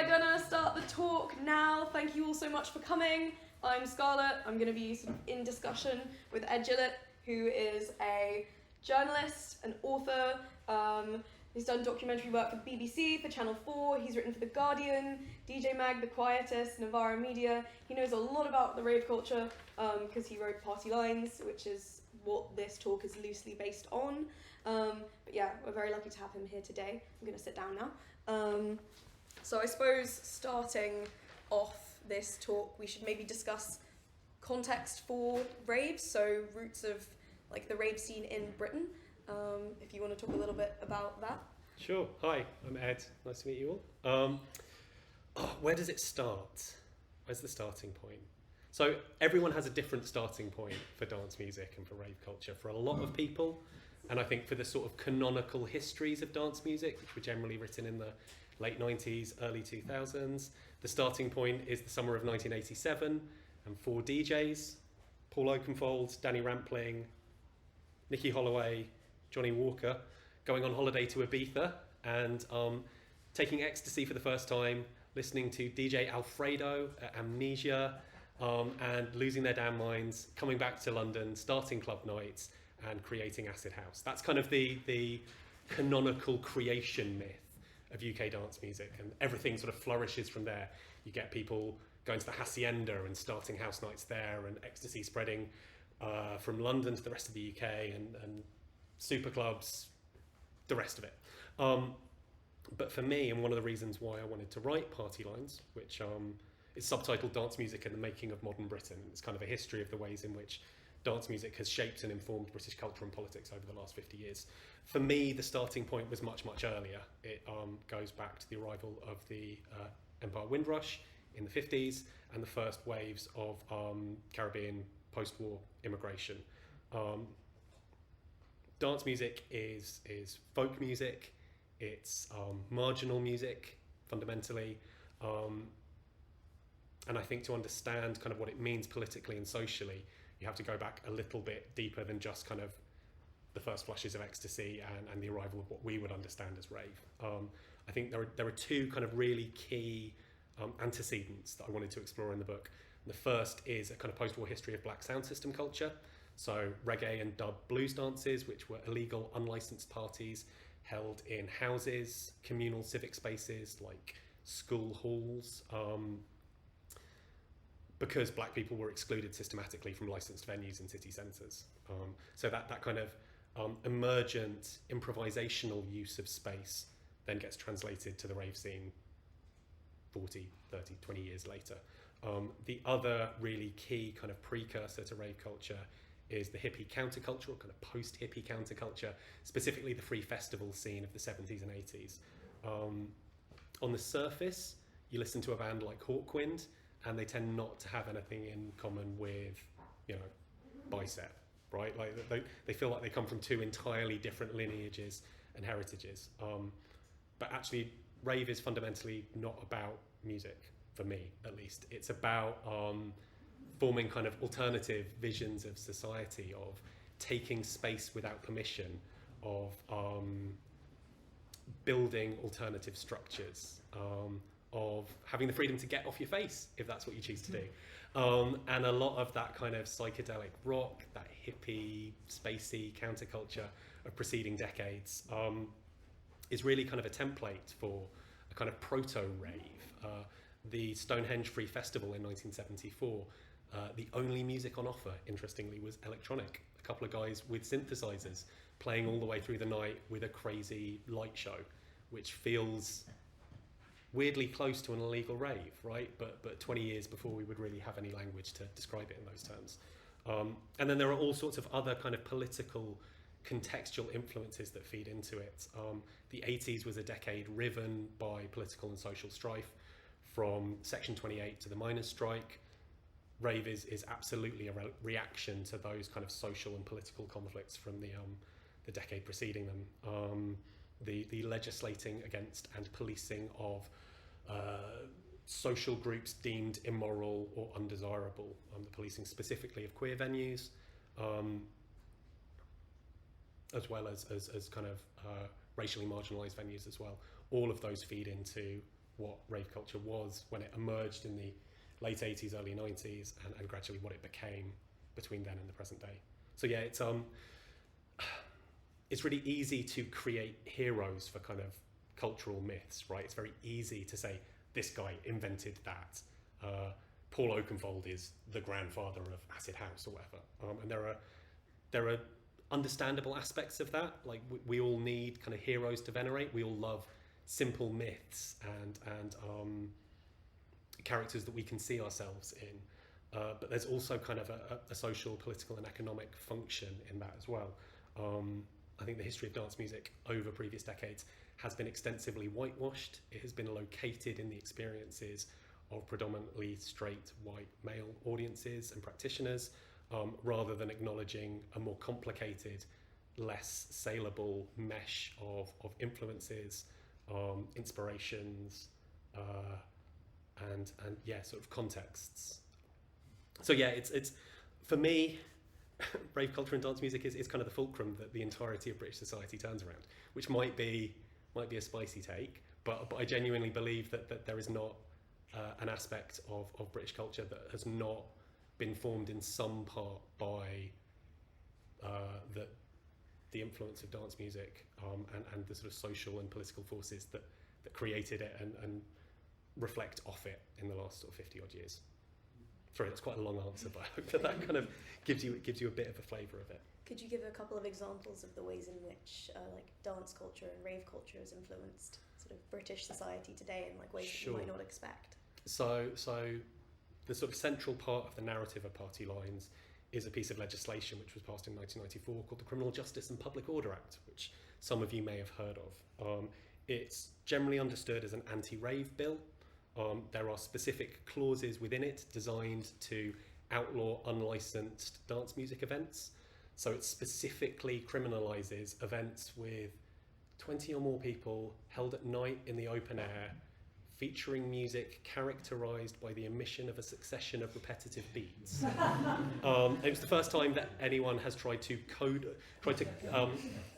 we're gonna start the talk now. Thank you all so much for coming. I'm Scarlett. I'm gonna be sort of in discussion with Ed Gillett, who is a journalist, an author. He's done documentary work for the BBC, for Channel 4. He's written for The Guardian, DJ Mag, The Quietus, Novara Media. He knows a lot about the rave culture because he wrote Party Lines, which is what this talk is loosely based on. But yeah, we're very lucky to have him here today. I'm going to sit down now. So I suppose starting off this talk, we should maybe discuss context for raves, so roots of like the rave scene in Britain. If you want to talk a little bit about that. Sure. Hi, I'm Ed. Nice to meet you all. Where does it start? Where's the starting point? So everyone has a different starting point for dance music and for rave culture. For a lot of people, and I think for the sort of canonical histories of dance music, which were generally written in the late 90s, early 2000s, the starting point is the summer of 1987, and 4 DJs, Paul Oakenfold, Danny Rampling, Nicky Holloway, Johnny Walker, going on holiday to Ibiza and taking ecstasy for the first time, listening to DJ Alfredo at Amnesia, and losing their damn minds, coming back to London, starting club nights and creating acid house. That's kind of the canonical creation myth of UK dance music, and everything sort of flourishes from there. You get people going to the Hacienda and starting house nights there, and ecstasy spreading from London to the rest of the UK, and super clubs, the rest of it. But for me, and one of the reasons why I wanted to write Party Lines, which is subtitled Dance Music and the Making of Modern Britain, it's kind of a history of the ways in which dance music has shaped and informed British culture and politics over the last 50 years. For me, the starting point was much, much earlier. It goes back to the arrival of the Empire Windrush in the 50s and the first waves of Caribbean post-war immigration. Dance music is folk music, it's marginal music, fundamentally, and I think to understand kind of what it means politically and socially, you have to go back a little bit deeper than just kind of the first flushes of ecstasy and the arrival of what we would understand as rave. I think there are 2 kind of really key antecedents that I wanted to explore in the book. The first is a kind of post-war history of black sound system culture. So reggae and dub blues dances, which were illegal, unlicensed parties held in houses, communal civic spaces like school halls, because black people were excluded systematically from licensed venues in city centres. So that kind of emergent, improvisational use of space then gets translated to the rave scene 40, 30, 20 years later. The other really key kind of precursor to rave culture is the hippie counterculture, or kind of post-hippie counterculture, specifically the free festival scene of the 70s and 80s. On the surface, you listen to a band like Hawkwind, and they tend not to have anything in common with, Bicep, right? Like they feel like they come from 2 entirely different lineages and heritages. But actually, rave is fundamentally not about music, for me at least. It's about forming kind of alternative visions of society, of taking space without permission, of building alternative structures, of having the freedom to get off your face if that's what you choose to do. And a lot of that kind of psychedelic rock, that hippie, spacey counterculture of preceding decades is really kind of a template for a kind of proto-rave. The Stonehenge Free Festival in 1974, the only music on offer, interestingly, was electronic. A couple of guys with synthesizers playing all the way through the night with a crazy light show, which feels weirdly close to an illegal rave, right? But 20 years before we would really have any language to describe it in those terms. And then there are all sorts of other kind of political, contextual influences that feed into it. The 80s was a decade riven by political and social strife, from Section 28 to the miners' strike. Rave is absolutely a reaction to those kind of social and political conflicts from the decade preceding them. The legislating against and policing of social groups deemed immoral or undesirable, the policing specifically of queer venues, as well as kind of racially marginalised venues as well. All of those feed into what rave culture was when it emerged in the late 80s, early 90s, and gradually what it became between then and the present day. So yeah, it's really easy to create heroes for kind of cultural myths, right? It's very easy to say, this guy invented that. Paul Oakenfold is the grandfather of acid house or whatever. And there are understandable aspects of that. Like we all need kind of heroes to venerate. We all love simple myths and characters that we can see ourselves in. But there's also kind of a social, political and economic function in that as well. I think the history of dance music over previous decades has been extensively whitewashed. It has been located in the experiences of predominantly straight white male audiences and practitioners, rather than acknowledging a more complicated, less saleable mesh of influences, inspirations, and yeah, sort of contexts. So yeah, it's for me, rave culture and dance music is kind of the fulcrum that the entirety of British society turns around, which might be a spicy take, but I genuinely believe that there is not an aspect of British culture that has not been formed in some part by the influence of dance music, and the sort of social and political forces that created it and reflect off it in the last sort of 50 odd years. Sorry, that's quite a long answer, but I hope that kind of gives you a bit of a flavour of it. Could you give a couple of examples of the ways in which like dance culture and rave culture has influenced sort of British society today in like ways that you might not expect? So the sort of central part of the narrative of Party Lines is a piece of legislation which was passed in 1994 called the Criminal Justice and Public Order Act, which some of you may have heard of. It's generally understood as an anti-rave bill. There are specific clauses within it designed to outlaw unlicensed dance music events. So it specifically criminalises events with 20 or more people held at night in the open air, featuring music characterised by the emission of a succession of repetitive beats. It was the first time that anyone has tried to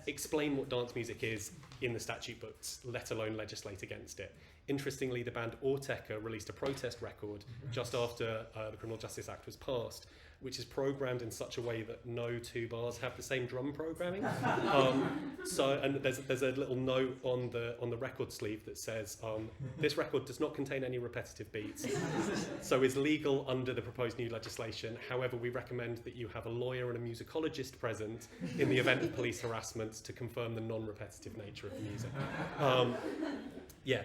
explain what dance music is in the statute books, let alone legislate against it. Interestingly, the band Autechre released a protest record just after the Criminal Justice Act was passed, which is programmed in such a way that no two bars have the same drum programming. And there's a little note on the record sleeve that says, this record does not contain any repetitive beats, so is legal under the proposed new legislation. However, we recommend that you have a lawyer and a musicologist present in the event of police harassment to confirm the non-repetitive nature of the music.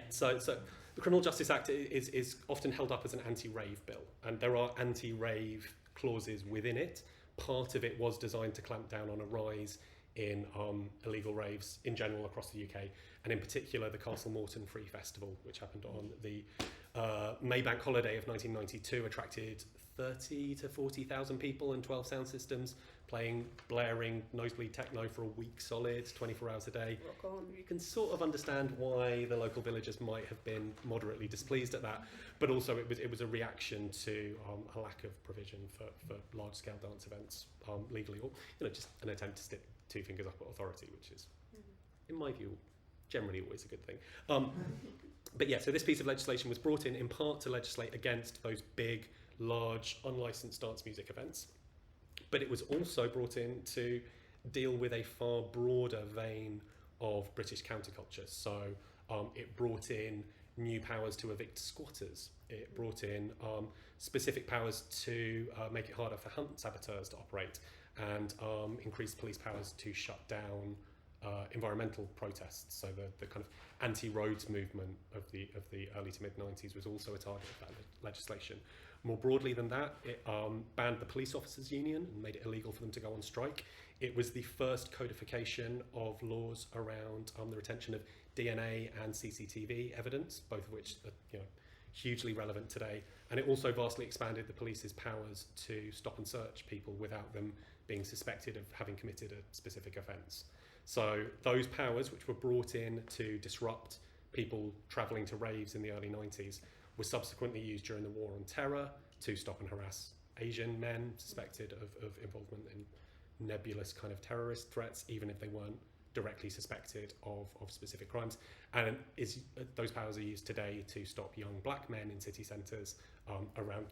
So the Criminal Justice Act is often held up as an anti-rave bill, and there are anti-rave clauses within it. Part of it was designed to clamp down on a rise in illegal raves in general across the UK, and in particular the Castle Morton Free Festival, which happened on the Maybank holiday of 1992, attracted 30 to 40,000 people and 12 sound systems playing blaring nosebleed techno for a week solid, 24 hours a day. Rock on. You can sort of understand why the local villagers might have been moderately displeased at that, but also it was a reaction to a lack of provision for large-scale dance events legally, or just an attempt to stick two fingers up at authority, which is, in my view, generally always a good thing. But yeah, so this piece of legislation was brought in part to legislate against those big, large, unlicensed dance music events, but it was also brought in to deal with a far broader vein of British counterculture. So it brought in new powers to evict squatters. It brought in specific powers to make it harder for hunt saboteurs to operate, and increased police powers to shut down environmental protests. So the kind of anti-roads movement of the early to mid-90s was also a target of that legislation. More broadly than that, it banned the police officers' union and made it illegal for them to go on strike. It was the first codification of laws around the retention of DNA and CCTV evidence, both of which are hugely relevant today. And it also vastly expanded the police's powers to stop and search people without them being suspected of having committed a specific offence. So those powers, which were brought in to disrupt people travelling to raves in the early 90s, were subsequently used during the War on Terror to stop and harass Asian men suspected of involvement in nebulous kind of terrorist threats, even if they weren't directly suspected of specific crimes, and those powers are used today to stop young black men in city centres around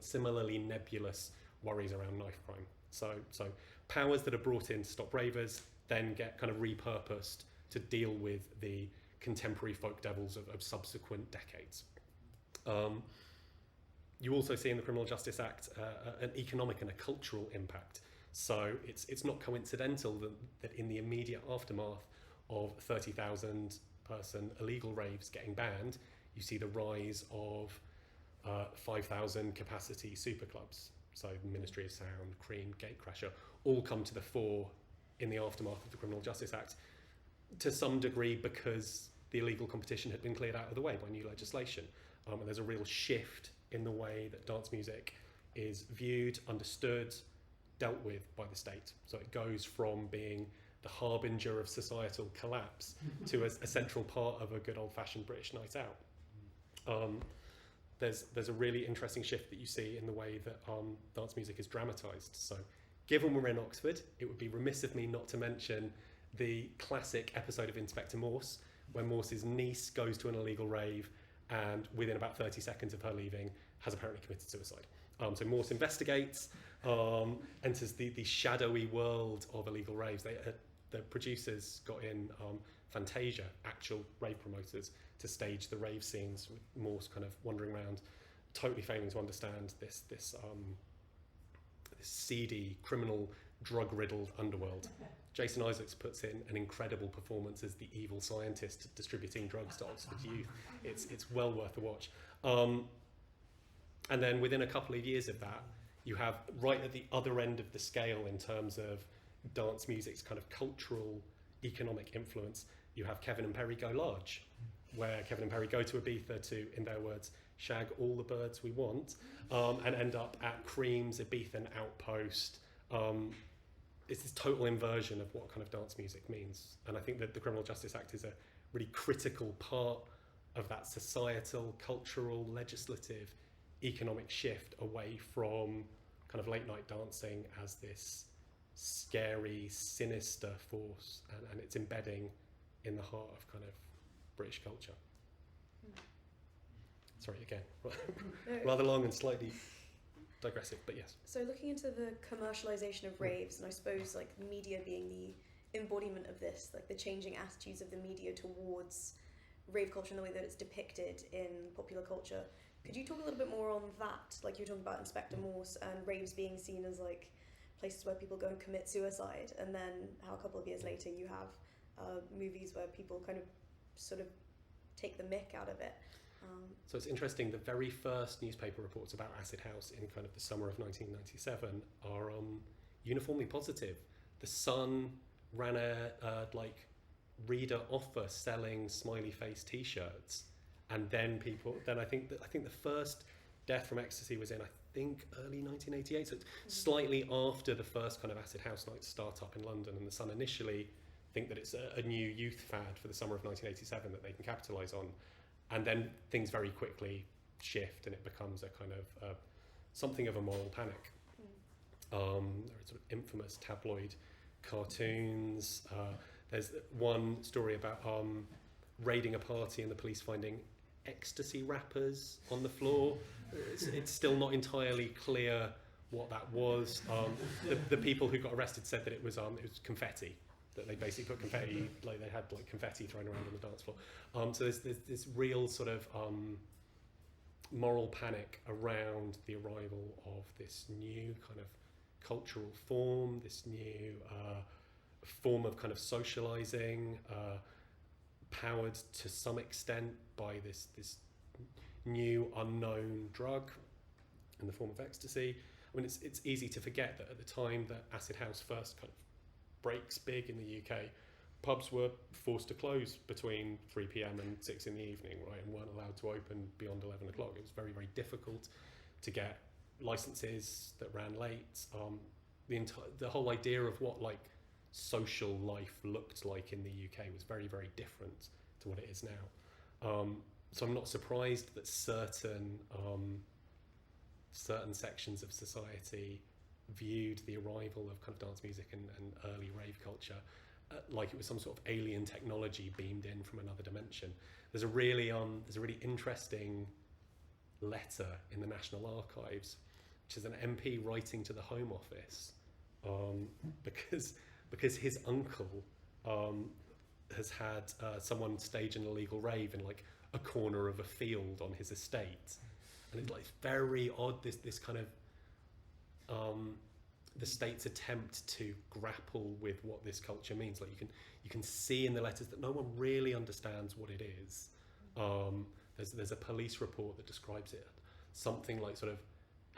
similarly nebulous worries around knife crime. So powers that are brought in to stop ravers then get kind of repurposed to deal with the contemporary folk devils of subsequent decades. You also see in the Criminal Justice Act an economic and a cultural impact. So it's not coincidental that in the immediate aftermath of 30,000 person illegal raves getting banned, you see the rise of 5,000 capacity superclubs. So the Ministry of Sound, Cream, Gatecrasher, all come to the fore in the aftermath of the Criminal Justice Act, to some degree because the illegal competition had been cleared out of the way by new legislation. And there's a real shift in the way that dance music is viewed, understood, dealt with by the state. So it goes from being the harbinger of societal collapse to a central part of a good old-fashioned British night out. There's a really interesting shift that you see in the way that dance music is dramatised. So given we're in Oxford, it would be remiss of me not to mention the classic episode of Inspector Morse, when Morse's niece goes to an illegal rave and within about 30 seconds of her leaving has apparently committed suicide. So Morse investigates, enters the shadowy world of illegal raves. The producers got in Fantasia, actual rave promoters, to stage the rave scenes with Morse kind of wandering around, totally failing to understand this seedy, criminal, drug-riddled underworld. Jason Isaacs puts in an incredible performance as the evil scientist distributing drugs to Oxford youth. It's well worth a watch. And then within a couple of years of that, you have right at the other end of the scale in terms of dance music's kind of cultural, economic influence, you have Kevin and Perry Go Large, where Kevin and Perry go to Ibiza to, in their words, shag all the birds we want, and end up at Cream's Ibizan outpost. It's this total inversion of what kind of dance music means. And I think that the Criminal Justice Act is a really critical part of that societal, cultural, legislative, economic shift away from kind of late night dancing as this scary, sinister force, and it's embedding in the heart of kind of British culture. Sorry, again, rather long and slightly digressive, but yes. So looking into the commercialization of raves, and I suppose like media being the embodiment of this, like the changing attitudes of the media towards rave culture and the way that it's depicted in popular culture, could you talk a little bit more on that? Like you were talking about Inspector Morse and raves being seen as like places where people go and commit suicide, and then how a couple of years later you have movies where people kind of sort of take the mick out of it. So it's interesting, the very first newspaper reports about Acid House in kind of the summer of 1997 are uniformly positive. The Sun ran a reader offer selling smiley face t-shirts, and then I think the first death from ecstasy was in early 1988, so it's slightly after the first kind of Acid House night start up in London, and the Sun initially think that it's a new youth fad for the summer of 1987 that they can capitalise on. And then things very quickly shift, and it becomes a kind of something of a moral panic. There are sort of infamous tabloid cartoons. There's one story about raiding a party and the police finding ecstasy wrappers on the floor. It's still not entirely clear what that was. The people who got arrested said that it was confetti. That they basically put confetti, like they had like confetti thrown around on the dance floor. So there's this real sort of moral panic around the arrival of this new kind of cultural form, this new form of kind of socializing, powered to some extent by this new unknown drug in the form of ecstasy. I mean, it's easy to forget that at the time that Acid House first kind of breaks big in the UK, pubs were forced to close between 3 p.m. and 6 in the evening, right, and weren't allowed to open beyond 11 o'clock. It was very, very difficult to get licenses that ran late. The whole idea of what like social life looked like in the UK was very, very different to what it is now. So I'm not surprised that certain sections of society viewed the arrival of kind of dance music and early rave culture like it was some sort of alien technology beamed in from another dimension. There's a really interesting letter in the National Archives, which is an MP writing to the Home Office, because his uncle has had someone stage an illegal rave in like a corner of a field on his estate, and it's like very odd. This kind of the state's attempt to grapple with what this culture means. Like you can see in the letters that no one really understands what it is. There's a police report that describes it something like sort of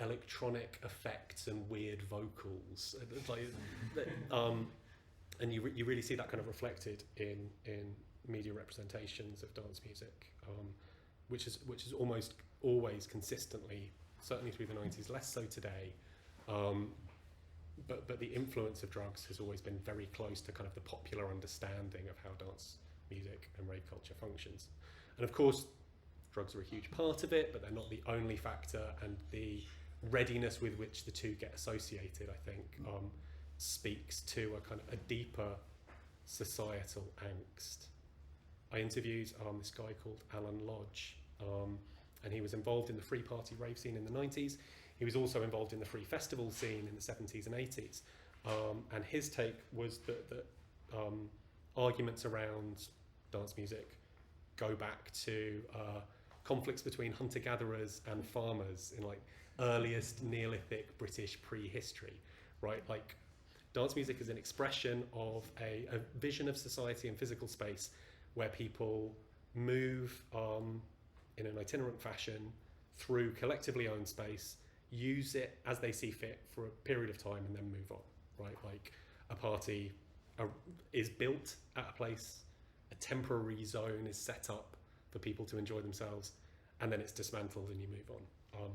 electronic effects and weird vocals, and you really see that kind of reflected in media representations of dance music, which is almost always consistently, certainly through the 90s, less so today. But the influence of drugs has always been very close to kind of the popular understanding of how dance music and rave culture functions. And of course, drugs are a huge part of it, but they're not the only factor, and the readiness with which the two get associated, I think, speaks to a kind of a deeper societal angst. I interviewed this guy called Alan Lodge, and he was involved in the free party rave scene in the 90s. He was also involved in the free festival scene in the 70s and 80s. And his take was that arguments around dance music go back to conflicts between hunter-gatherers and farmers in like earliest Neolithic British prehistory, right? Like dance music is an expression of a vision of society and physical space where people move in an itinerant fashion through collectively owned space, use it as they see fit for a period of time, and then move on, right? Like a party is built at a place, a temporary zone is set up for people to enjoy themselves, and then it's dismantled and you move on.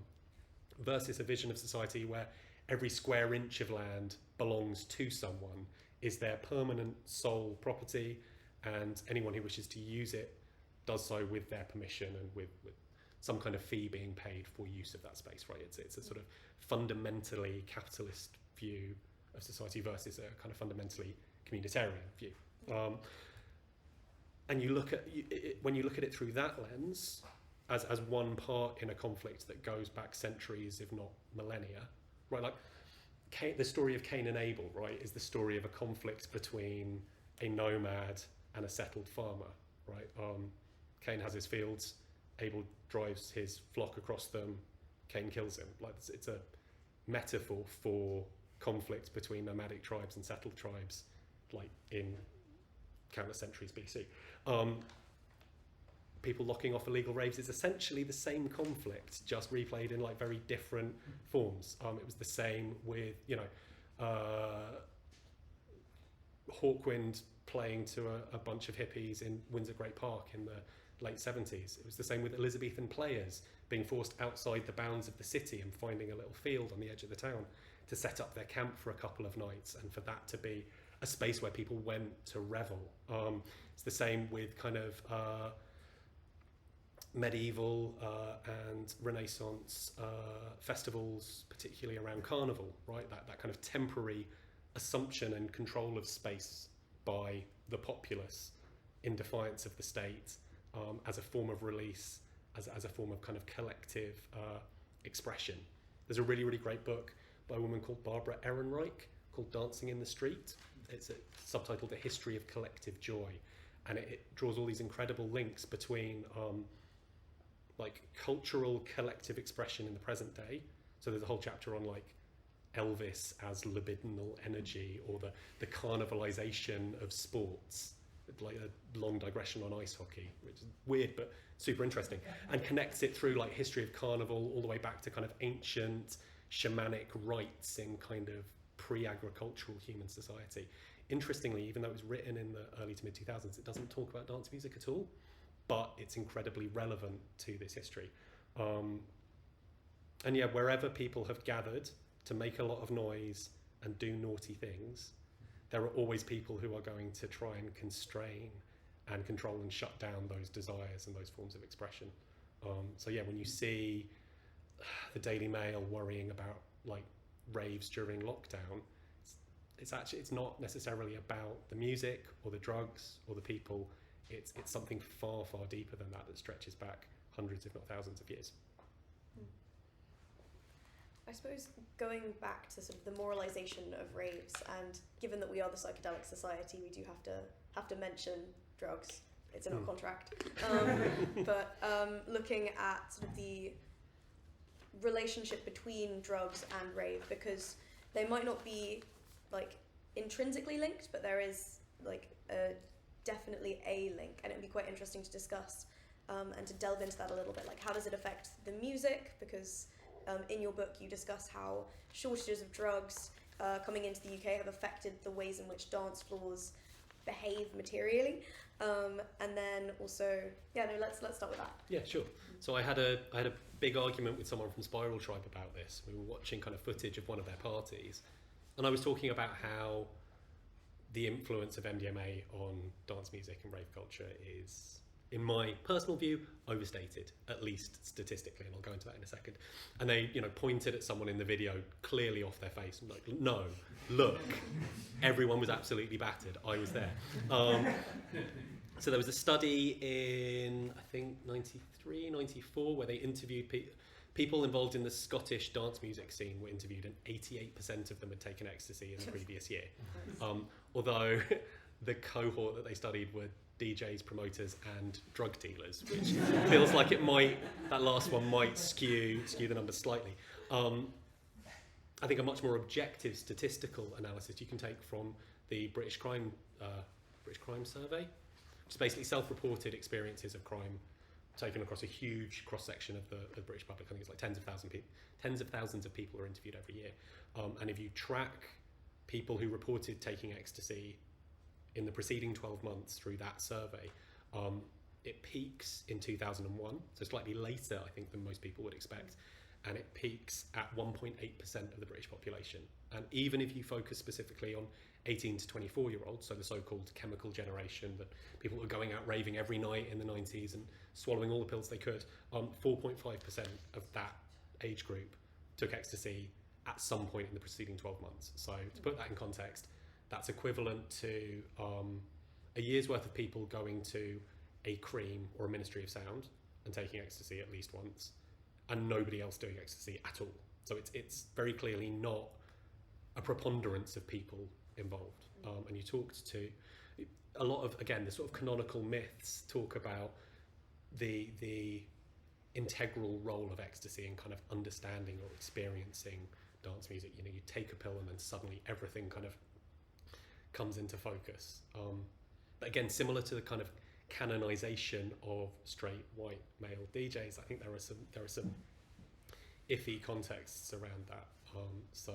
Versus a vision of society where every square inch of land belongs to someone, is their permanent sole property, and anyone who wishes to use it does so with their permission and with some kind of fee being paid for use of that space, right? It's a sort of fundamentally capitalist view of society versus a kind of fundamentally communitarian view. And you look at when you look at it through that lens, as one part in a conflict that goes back centuries, if not millennia, right? Like the story of Cain and Abel, right, is the story of a conflict between a nomad and a settled farmer, right? Cain has his fields, Abel drives his flock across them, Cain kills him. Like it's a metaphor for conflict between nomadic tribes and settled tribes, like in countless centuries BC. People locking off illegal raves is essentially the same conflict, just replayed in like very different forms. It was the same with, Hawkwind playing to a bunch of hippies in Windsor Great Park in the late 70s. It was the same with Elizabethan players being forced outside the bounds of the city and finding a little field on the edge of the town to set up their camp for a couple of nights, and for that to be a space where people went to revel. It's the same with kind of medieval and Renaissance festivals, particularly around Carnival, right? That kind of temporary assumption and control of space by the populace in defiance of the state, as a form of release, as a form of kind of collective expression. There's a really, really great book by a woman called Barbara Ehrenreich called Dancing in the Street. It's subtitled A History of Collective Joy, and it draws all these incredible links between like cultural collective expression in the present day. So there's a whole chapter on like Elvis as libidinal energy, or the carnivalization of sports, like a long digression on ice hockey, which is weird but super interesting, and connects it through like history of carnival all the way back to kind of ancient shamanic rites in kind of pre-agricultural human society. Interestingly, even though it was written in the early to mid 2000s, it doesn't talk about dance music at all, but it's incredibly relevant to this history. And yeah, wherever people have gathered to make a lot of noise and do naughty things, there are always people who are going to try and constrain and control and shut down those desires and those forms of expression. So yeah, when you see the Daily Mail worrying about like raves during lockdown, it's not necessarily about the music or the drugs or the people. It's something far deeper than that stretches back hundreds, if not thousands, of years. I suppose going back to sort of the moralization of raves, and given that we are the Psychedelic Society, we do have to mention drugs. It's in our contract. But looking at sort of the relationship between drugs and rave, because they might not be like intrinsically linked, but there is like definitely a link, and it'd be quite interesting to discuss and to delve into that a little bit. Like, how does it affect the music? Because in your book you discuss how shortages of drugs coming into the UK have affected the ways in which dance floors behave materially, and then also let's start with that. Yeah, sure. So I had a big argument with someone from Spiral Tribe about this. We were watching kind of footage of one of their parties, and I was talking about how the influence of MDMA on dance music and rave culture is, in my personal view, overstated, at least statistically, and I'll go into that in a second. And they, pointed at someone in the video clearly off their face, and like, no, look, everyone was absolutely battered. I was there. So there was a study in, I think, 93, 94, where they interviewed people involved in the Scottish dance music scene were interviewed, and 88% of them had taken ecstasy in the previous year. Although the cohort that they studied were DJs, promoters, and drug dealers, which feels like that last one might skew the numbers slightly. I think a much more objective statistical analysis you can take from the British Crime Survey, which is basically self-reported experiences of crime taken across a huge cross-section of the British public. I think it's like tens of thousands of people are interviewed every year. And if you track people who reported taking ecstasy in the preceding 12 months through that survey, it peaks in 2001, so slightly later, I think, than most people would expect, and it peaks at 1.8% of the British population. And even if you focus specifically on 18 to 24-year-olds, so the so-called chemical generation, that people were going out raving every night in the 90s and swallowing all the pills they could, 4.5% of that age group took ecstasy at some point in the preceding 12 months. So to put that in context, that's equivalent to a year's worth of people going to a Cream or a Ministry of Sound and taking ecstasy at least once, and nobody else doing ecstasy at all. So it's very clearly not a preponderance of people involved. And you talked to a lot of, again, the sort of canonical myths talk about the integral role of ecstasy in kind of understanding or experiencing dance music. You take a pill and then suddenly everything kind of comes into focus. But again, similar to the kind of canonization of straight white male DJs, I think there are some iffy contexts around that. So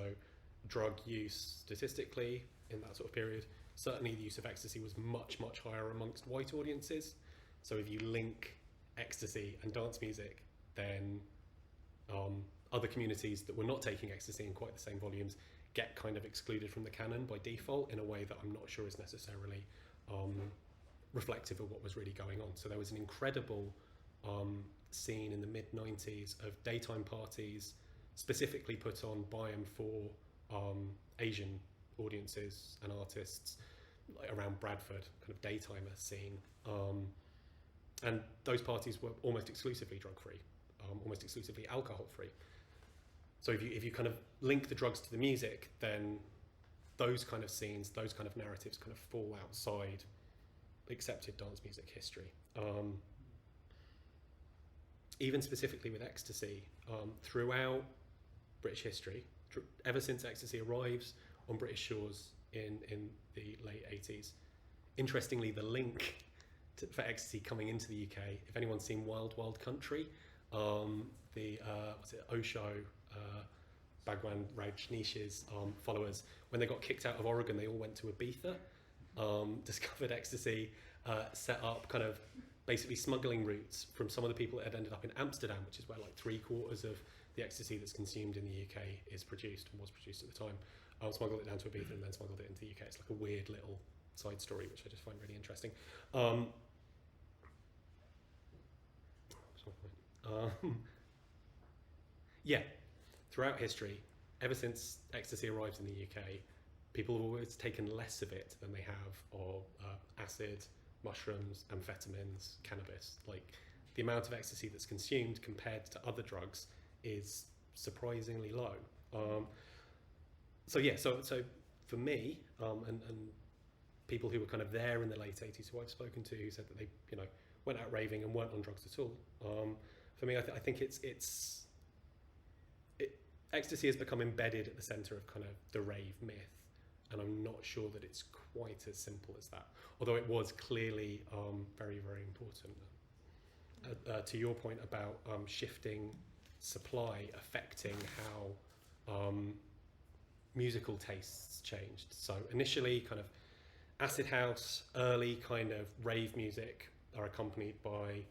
drug use statistically in that sort of period, certainly the use of ecstasy was much higher amongst white audiences. So if you link ecstasy and dance music, then other communities that were not taking ecstasy in quite the same volumes get kind of excluded from the canon by default in a way that I'm not sure is necessarily reflective of what was really going on. So there was an incredible scene in the mid-90s of daytime parties specifically put on by and for Asian audiences and artists, like around Bradford, kind of daytimer scene. And those parties were almost exclusively drug-free, almost exclusively alcohol-free. So if you kind of link the drugs to the music, then those kind of scenes, those kind of narratives kind of fall outside accepted dance music history. Even specifically with ecstasy, throughout British history, ever since ecstasy arrives on British shores in the late 80s, interestingly, the link for ecstasy coming into the UK, if anyone's seen Wild Wild Country, the Osho, Bhagwan Rajneesh's followers, when they got kicked out of Oregon, they all went to Ibiza, discovered ecstasy, set up kind of basically smuggling routes from some of the people that had ended up in Amsterdam, which is where like 3/4 of the ecstasy that's consumed in the UK is produced and was produced at the time. Smuggled it down to Ibiza and then smuggled it into the UK. It's like a weird little side story, which I just find really interesting. Yeah, throughout history, ever since ecstasy arrived in the UK, people have always taken less of it than they have of acid, mushrooms, amphetamines, cannabis. Like, the amount of ecstasy that's consumed compared to other drugs is surprisingly low. So for me, and people who were kind of there in the late 80s who I've spoken to, who said that they, you know, went out raving and weren't on drugs at all. For me, I think ecstasy has become embedded at the centre of kind of the rave myth, and I'm not sure that it's quite as simple as that, although it was clearly very, very important. To your point about shifting supply affecting how musical tastes changed. So initially, kind of acid house, early kind of rave music are accompanied by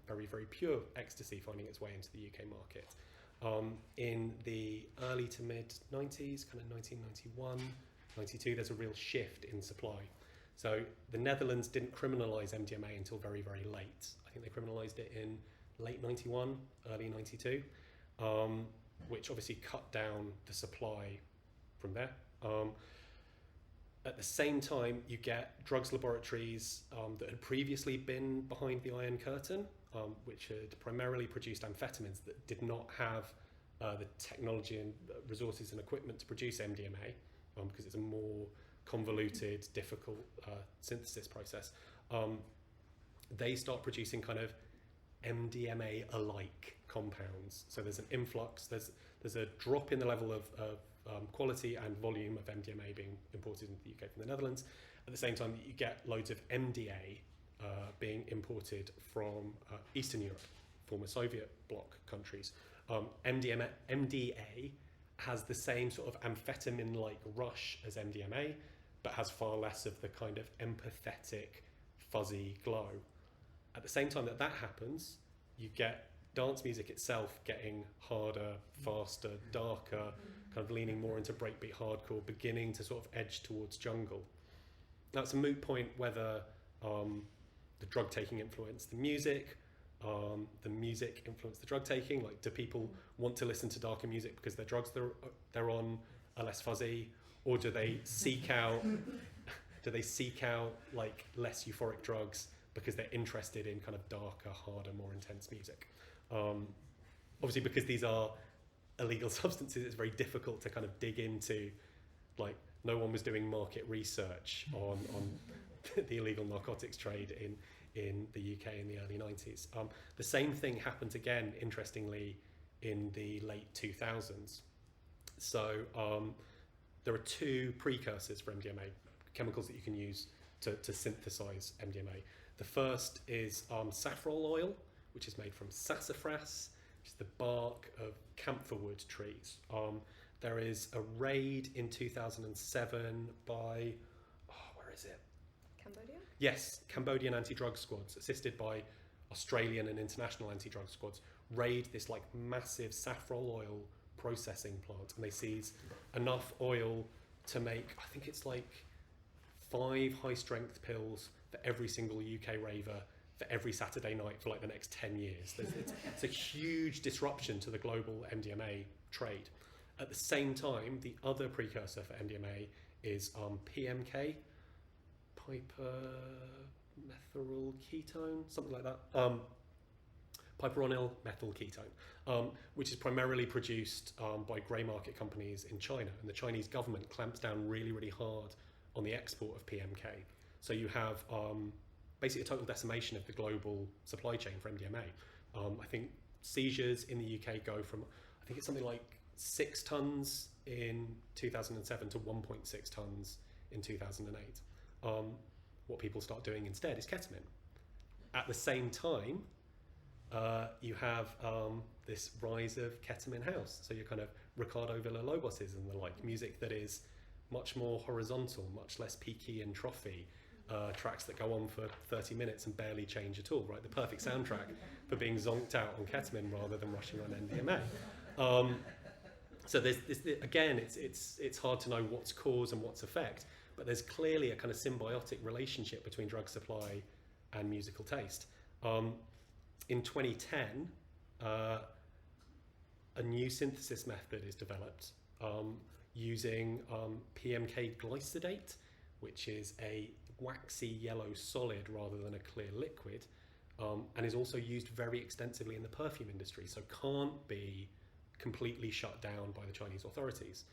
very, very pure ecstasy finding its way into the UK market. In the early to mid 90s, kind of 1991, 92, there's a real shift in supply. So the Netherlands didn't criminalise MDMA until very, very late. I think they criminalised it in late 91, early 92, which obviously cut down the supply from there. At the same time, you get drugs laboratories that had previously been behind the Iron Curtain, which had primarily produced amphetamines that did not have the technology and resources and equipment to produce MDMA, because it's a more convoluted, difficult synthesis process. They start producing kind of MDMA-alike compounds. So there's an influx, there's a drop in the level of quality and volume of MDMA being imported into the UK from the Netherlands. At the same time, you get loads of MDA being imported from Eastern Europe, former Soviet bloc countries. MDA has the same sort of amphetamine-like rush as MDMA, but has far less of the kind of empathetic, fuzzy glow. At the same time that happens, you get dance music itself getting harder, faster, darker, kind of leaning more into breakbeat hardcore, beginning to sort of edge towards jungle. Now, it's a moot point whether the drug taking influenced the music influenced the drug taking. Like, do people want to listen to darker music because their drugs they're on are less fuzzy, or do they seek out like less euphoric drugs because they're interested in kind of darker, harder, more intense music? Obviously, because these are illegal substances, it's very difficult to kind of dig into. Like, no one was doing market research on the illegal narcotics trade in the UK in the early 90s. The same thing happened again, interestingly, in the late 2000s. So there are two precursors for MDMA, chemicals that you can use to synthesize MDMA. The first is saffrol oil, which is made from sassafras, which is the bark of camphorwood trees. There is a raid in 2007 by, where is it? Cambodia? Yes, Cambodian anti-drug squads, assisted by Australian and international anti-drug squads, raid this like massive saffrol oil processing plant, and they seize enough oil to make, I think it's like 5 high-strength pills for every single UK raver for every Saturday night for like the next 10 years. It's a huge disruption to the global MDMA trade. At the same time, the other precursor for MDMA is PMK, piperomethyl ketone, something like that. Piperonyl methyl ketone, which is primarily produced by grey market companies in China, and the Chinese government clamps down really, really hard on the export of PMK. So you have basically a total decimation of the global supply chain for MDMA. I think seizures in the UK go from, I think it's something like 6 tons in 2007 to 1.6 tons in 2008. What people start doing instead is ketamine. At the same time, you have this rise of ketamine house. So you're kind of Ricardo Villaloboses and the like, music that is much more horizontal, much less peaky and trophy, tracks that go on for 30 minutes and barely change at all, right? The perfect soundtrack for being zonked out on ketamine rather than rushing on MDMA. So there's this, again, it's hard to know what's cause and what's effect, but there's clearly a kind of symbiotic relationship between drug supply and musical taste. In 2010, a new synthesis method is developed using PMK glycidate, which is a waxy yellow solid rather than a clear liquid, and is also used very extensively in the perfume industry, so can't be completely shut down by the Chinese authorities.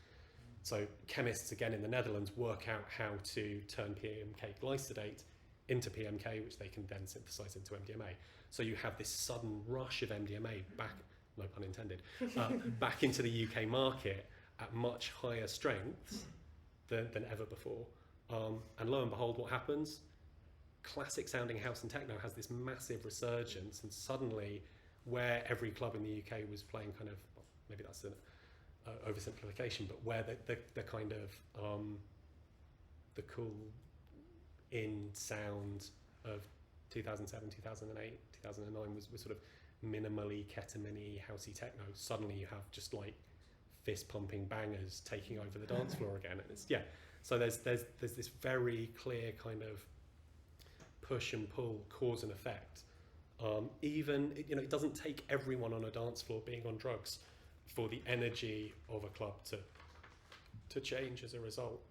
So chemists, again in the Netherlands, work out how to turn PMK glycidate into PMK, which they can then synthesize into MDMA. So you have this sudden rush of MDMA back, no pun intended, back into the UK market at much higher strengths than ever before. And lo and behold, what happens? Classic sounding house and techno has this massive resurgence, and suddenly where every club in the UK was playing kind of, well, maybe that's an oversimplification, but where the kind of the cool in sound of 2007, 2008, 2009 was sort of minimally ketamine-y, housey techno. Suddenly you have just like fist pumping bangers taking over the dance floor again. And it's, yeah, so there's this very clear kind of push and pull, cause and effect. Even, you know, it doesn't take everyone on a dance floor being on drugs for the energy of a club to change as a result.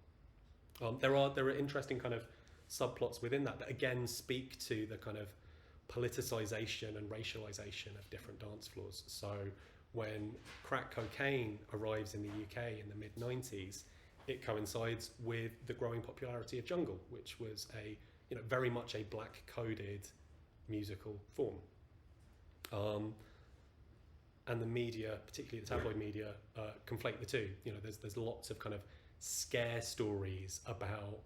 There are interesting kind of subplots within that again speak to the kind of politicization and racialization of different dance floors. So when crack cocaine arrives in the UK in the mid-90s, it coincides with the growing popularity of jungle, which was a, you know, very much a black coded musical form. And the media, particularly the tabloid media, conflate the two. You know, there's lots of kind of scare stories about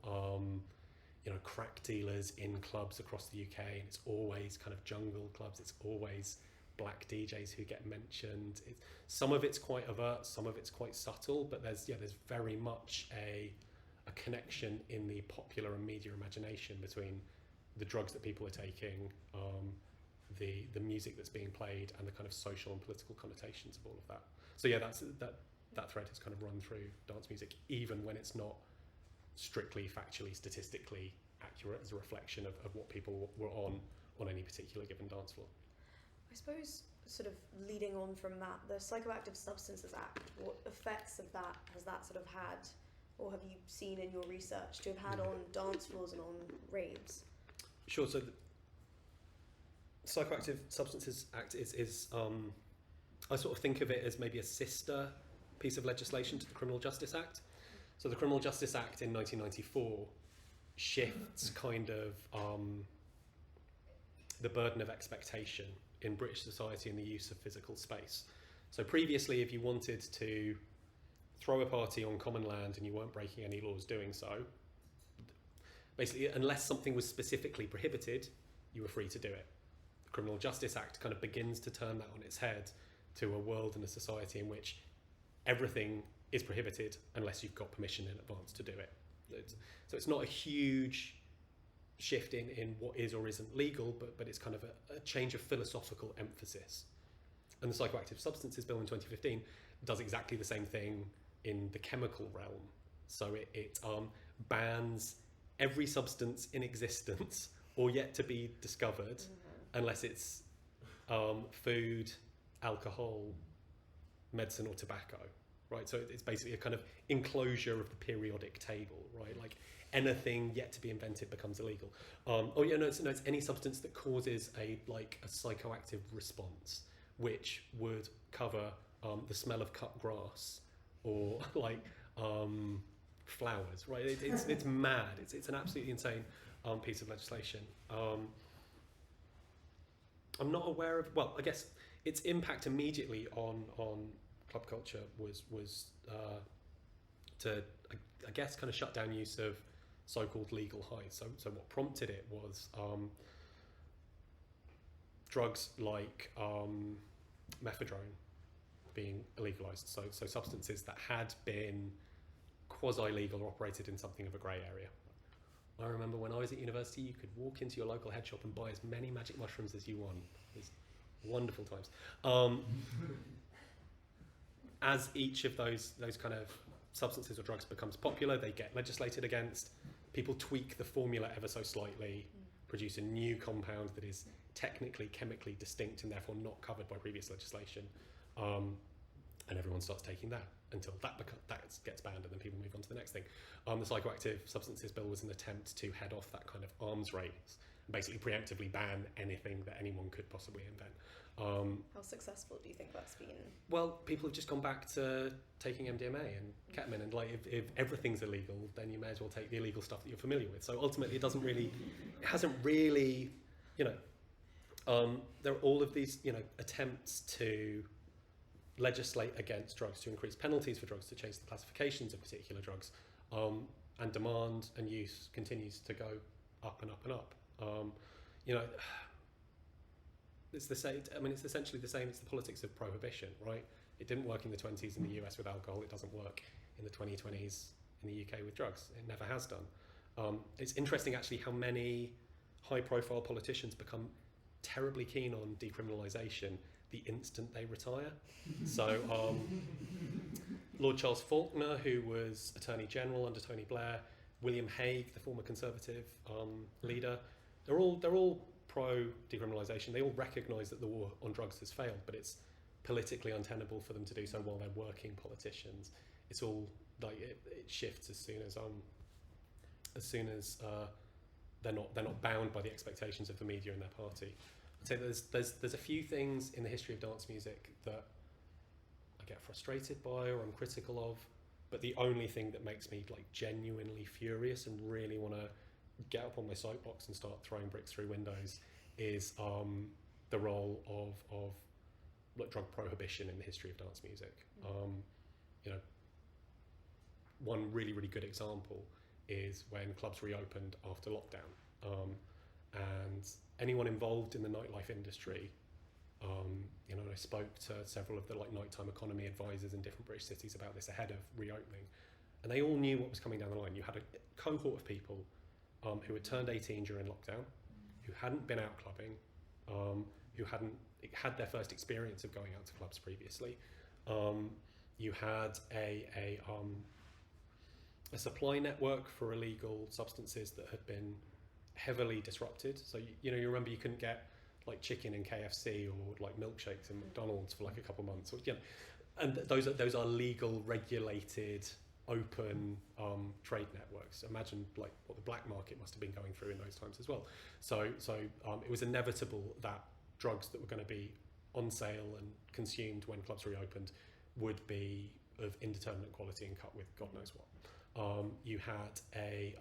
you know, crack dealers in clubs across the UK, and it's always kind of jungle clubs. It's always black DJs who get mentioned. Some of it's quite overt, some of it's quite subtle, but there's very much a connection in the popular and media imagination between the drugs that people are taking, the music that's being played, and the kind of social and political connotations of all of that. So yeah, that thread has kind of run through dance music, even when it's not strictly factually statistically accurate as a reflection of what people were on any particular given dance floor. I suppose, sort of leading on from that, the Psychoactive Substances Act, what effects of that has that sort of had, or have you seen in your research to have had on dance floors and on raves? Sure. So the Psychoactive Substances Act is I sort of think of it as maybe a sister piece of legislation to the Criminal Justice Act. So the Criminal Justice Act in 1994 shifts kind of the burden of expectation in British society in the use of physical space. So previously, if you wanted to throw a party on common land and you weren't breaking any laws doing so, basically, unless something was specifically prohibited, you were free to do it. The Criminal Justice Act kind of begins to turn that on its head to a world and a society in which everything is prohibited unless you've got permission in advance to do it. So it's not a huge shift in what is or isn't legal, but it's kind of a change of philosophical emphasis. And the Psychoactive Substances Bill in 2015 does exactly the same thing in the chemical realm. So it bans every substance in existence or yet to be discovered, unless it's food, alcohol, medicine or tobacco. Right, so it's basically a kind of enclosure of the periodic table, right? Like anything yet to be invented becomes illegal. It's any substance that causes a psychoactive response, which would cover the smell of cut grass or flowers, right? It's mad. It's an absolutely insane piece of legislation. I'm not aware of. Well, I guess its impact immediately on club culture was to I guess kind of shut down use of so-called legal highs. So what prompted it was drugs like mephedrone being illegalized. So substances that had been quasi-legal or operated in something of a grey area. I remember when I was at university, you could walk into your local head shop and buy as many magic mushrooms as you want. It was wonderful times. As each of those kind of substances or drugs becomes popular, they get legislated against. People tweak the formula ever so slightly, produce a new compound that is technically, chemically distinct and therefore not covered by previous legislation. and everyone starts taking that until that gets banned, and then people move on to the next thing. The Psychoactive Substances Bill was an attempt to head off that kind of arms race, and basically preemptively ban anything that anyone could possibly invent. How successful do you think that's been? Well, people have just gone back to taking MDMA and ketamine, and like if everything's illegal, then you may as well take the illegal stuff that you're familiar with. So ultimately, it hasn't really, there are all of these, attempts to legislate against drugs, to increase penalties for drugs, to change the classifications of particular drugs, and demand and use continues to go up and up and up. It's the same. I mean, it's essentially the same as the politics of prohibition, right? It didn't work in the 20s in the US with alcohol. It doesn't work in the 2020s in the UK with drugs. It never has done. It's interesting, actually, how many high-profile politicians become terribly keen on decriminalisation the instant they retire. So, Lord Charles Faulkner, who was Attorney General under Tony Blair, William Hague, the former Conservative leader, they're all pro-decriminalisation. They all recognise that the war on drugs has failed, but it's politically untenable for them to do so while they're working politicians. It's all like it shifts as soon as they're not bound by the expectations of the media and their party. I'd say there's a few things in the history of dance music that I get frustrated by or I'm critical of, but the only thing that makes me like genuinely furious and really want to get up on my soapbox and start throwing bricks through windows is the role of like drug prohibition in the history of dance music. One really really good example is when clubs reopened after lockdown, and anyone involved in the nightlife industry, I spoke to several of the like nighttime economy advisors in different British cities about this ahead of reopening, and they all knew what was coming down the line. You had a cohort of people who had turned 18 during lockdown, who hadn't been out clubbing, who hadn't had their first experience of going out to clubs previously. You had a supply network for illegal substances that had been heavily disrupted. So you remember you couldn't get like chicken in KFC or like milkshakes in McDonald's for like a couple months, or and those are legal, regulated, open trade networks. Imagine like what the black market must have been going through in those times as well. So it was inevitable that drugs that were going to be on sale and consumed when clubs reopened would be of indeterminate quality and cut with God knows what. You had a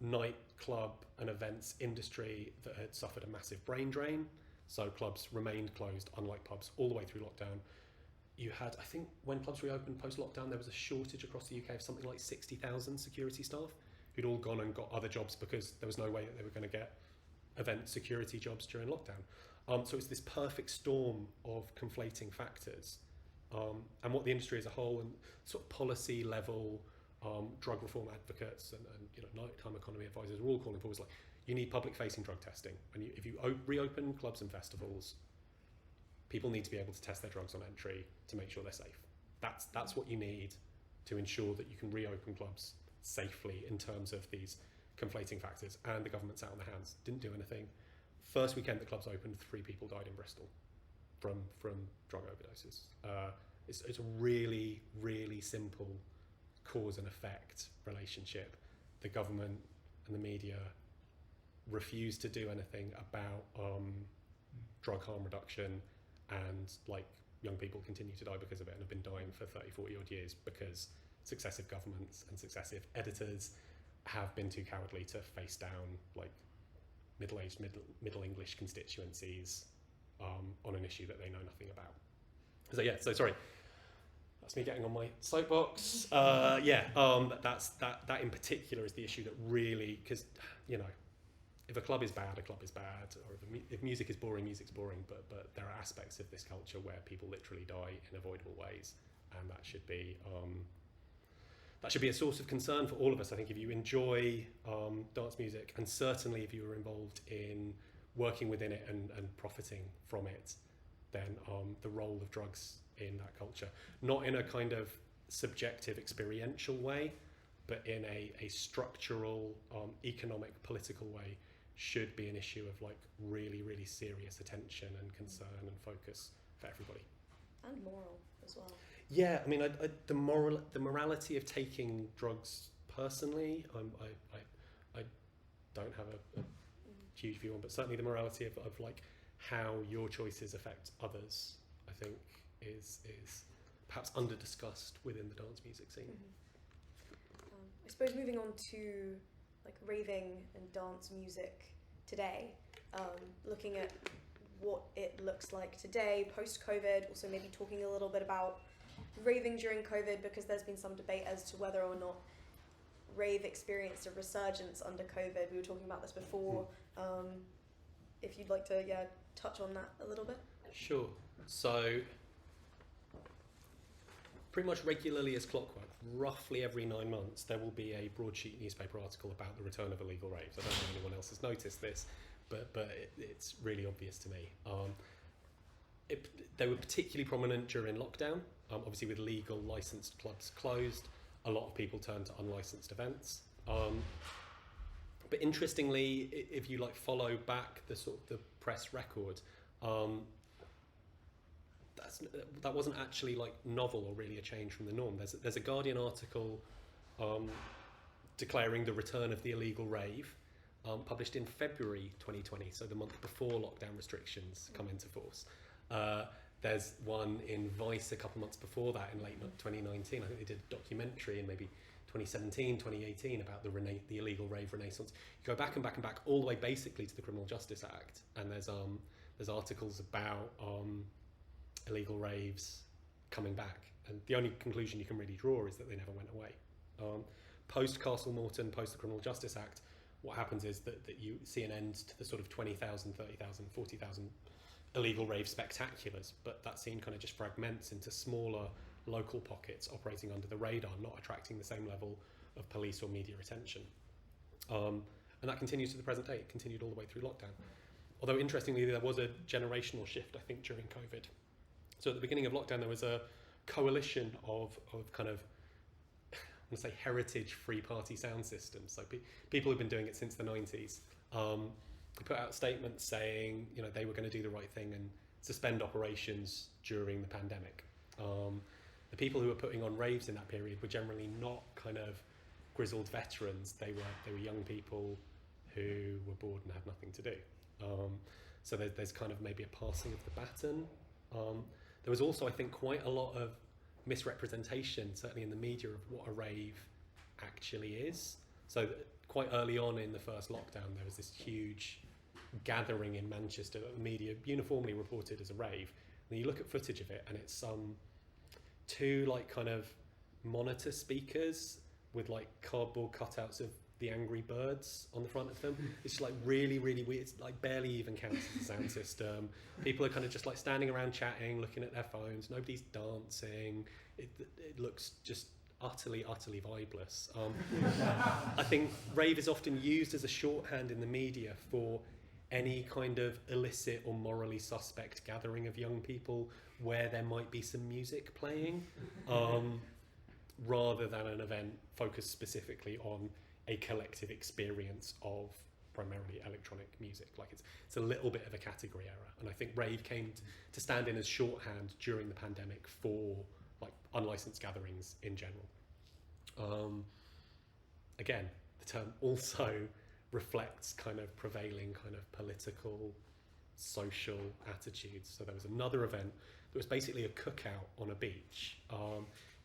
nightclub and events industry that had suffered a massive brain drain, so clubs remained closed, unlike pubs, all the way through lockdown. You had, I think, when clubs reopened post-lockdown, there was a shortage across the UK of something like 60,000 security staff who'd all gone and got other jobs because there was no way that they were going to get event security jobs during lockdown. So it's this perfect storm of conflating factors. And what the industry as a whole and sort of policy level drug reform advocates and nighttime economy advisors are all calling for was like, you need public-facing drug testing. If you reopen clubs and festivals, people need to be able to test their drugs on entry to make sure they're safe. That's what you need to ensure that you can reopen clubs safely in terms of these conflating factors. And the government sat on their hands, didn't do anything. First weekend the clubs opened, 3 people died in Bristol from drug overdoses. It's a really, really simple cause and effect relationship. The government and the media refuse to do anything about drug harm reduction, and like young people continue to die because of it and have been dying for 30-40 odd years because successive governments and successive editors have been too cowardly to face down like middle-aged middle English constituencies on an issue that they know nothing about. So sorry, that's me getting on my soapbox. That in particular is the issue that really, because if a club is bad, a club is bad, or if music is boring, music's boring. But there are aspects of this culture where people literally die in avoidable ways, and that should be a source of concern for all of us. I think if you enjoy dance music, and certainly if you are involved in working within it and profiting from it, then the role of drugs in that culture, not in a kind of subjective experiential way, but in a structural economic political way, should be an issue of like really, really serious attention and concern and focus for everybody. And moral as well. Yeah, I mean, the morality of taking drugs personally, I don't have a huge view on, but certainly the morality of like how your choices affect others, I think is perhaps under discussed within the dance music scene. I suppose moving on to like raving and dance music today, looking at what it looks like today post-COVID, also maybe talking a little bit about raving during COVID, because there's been some debate as to whether or not rave experienced a resurgence under COVID. We were talking about this before. If you'd like to touch on that a little bit. Sure. So pretty much regularly as clockwork, roughly every 9 months, there will be a broadsheet newspaper article about the return of illegal raves. I don't know if anyone else has noticed this, but it's really obvious to me. They were particularly prominent during lockdown. Obviously, with legal licensed clubs closed, a lot of people turned to unlicensed events. But interestingly, if you like follow back the sort of the press record, that wasn't actually like novel or really a change from the norm. There's a Guardian article declaring the return of the illegal rave, published in February 2020, so the month before lockdown restrictions come into force. There's one in Vice a couple months before that, in late 2019. I think they did a documentary in maybe 2017, 2018 about the illegal rave renaissance. You go back and back and back all the way basically to the Criminal Justice Act, and there's articles about illegal raves coming back, and the only conclusion you can really draw is that they never went away. Post Castle Morton, post the Criminal Justice Act, what happens is that you see an end to the sort of 20,000, 30,000, 40,000 illegal rave spectaculars, but that scene kind of just fragments into smaller local pockets operating under the radar, not attracting the same level of police or media attention. And that continues to the present day. It continued all the way through lockdown. Although interestingly, there was a generational shift, I think, during COVID. So at the beginning of lockdown, there was a coalition of kind of, I'm going to say, heritage free party sound systems. So people who've been doing it since the 90s. Put out statements saying, they were going to do the right thing and suspend operations during the pandemic. The people who were putting on raves in that period were generally not kind of grizzled veterans. They were young people who were bored and had nothing to do. So there's kind of maybe a passing of the baton. There was also, I think, quite a lot of misrepresentation, certainly in the media, of what a rave actually is. So quite early on in the first lockdown, there was this huge gathering in Manchester that the media uniformly reported as a rave. And you look at footage of it, and it's two like kind of monitor speakers with like cardboard cutouts of the Angry Birds on the front of them. It's just like really, really weird. It's like barely even counts as a sound system. People are kind of just like standing around chatting, looking at their phones. Nobody's dancing. It looks just utterly vibeless. I think rave is often used as a shorthand in the media for any kind of illicit or morally suspect gathering of young people where there might be some music playing, rather than an event focused specifically on a collective experience of primarily electronic music. Like it's a little bit of a category error, and I think rave came to stand in as shorthand during the pandemic for like unlicensed gatherings in general. Again, the term also reflects kind of prevailing kind of political, social attitudes. So there was another event that was basically a cookout on a beach.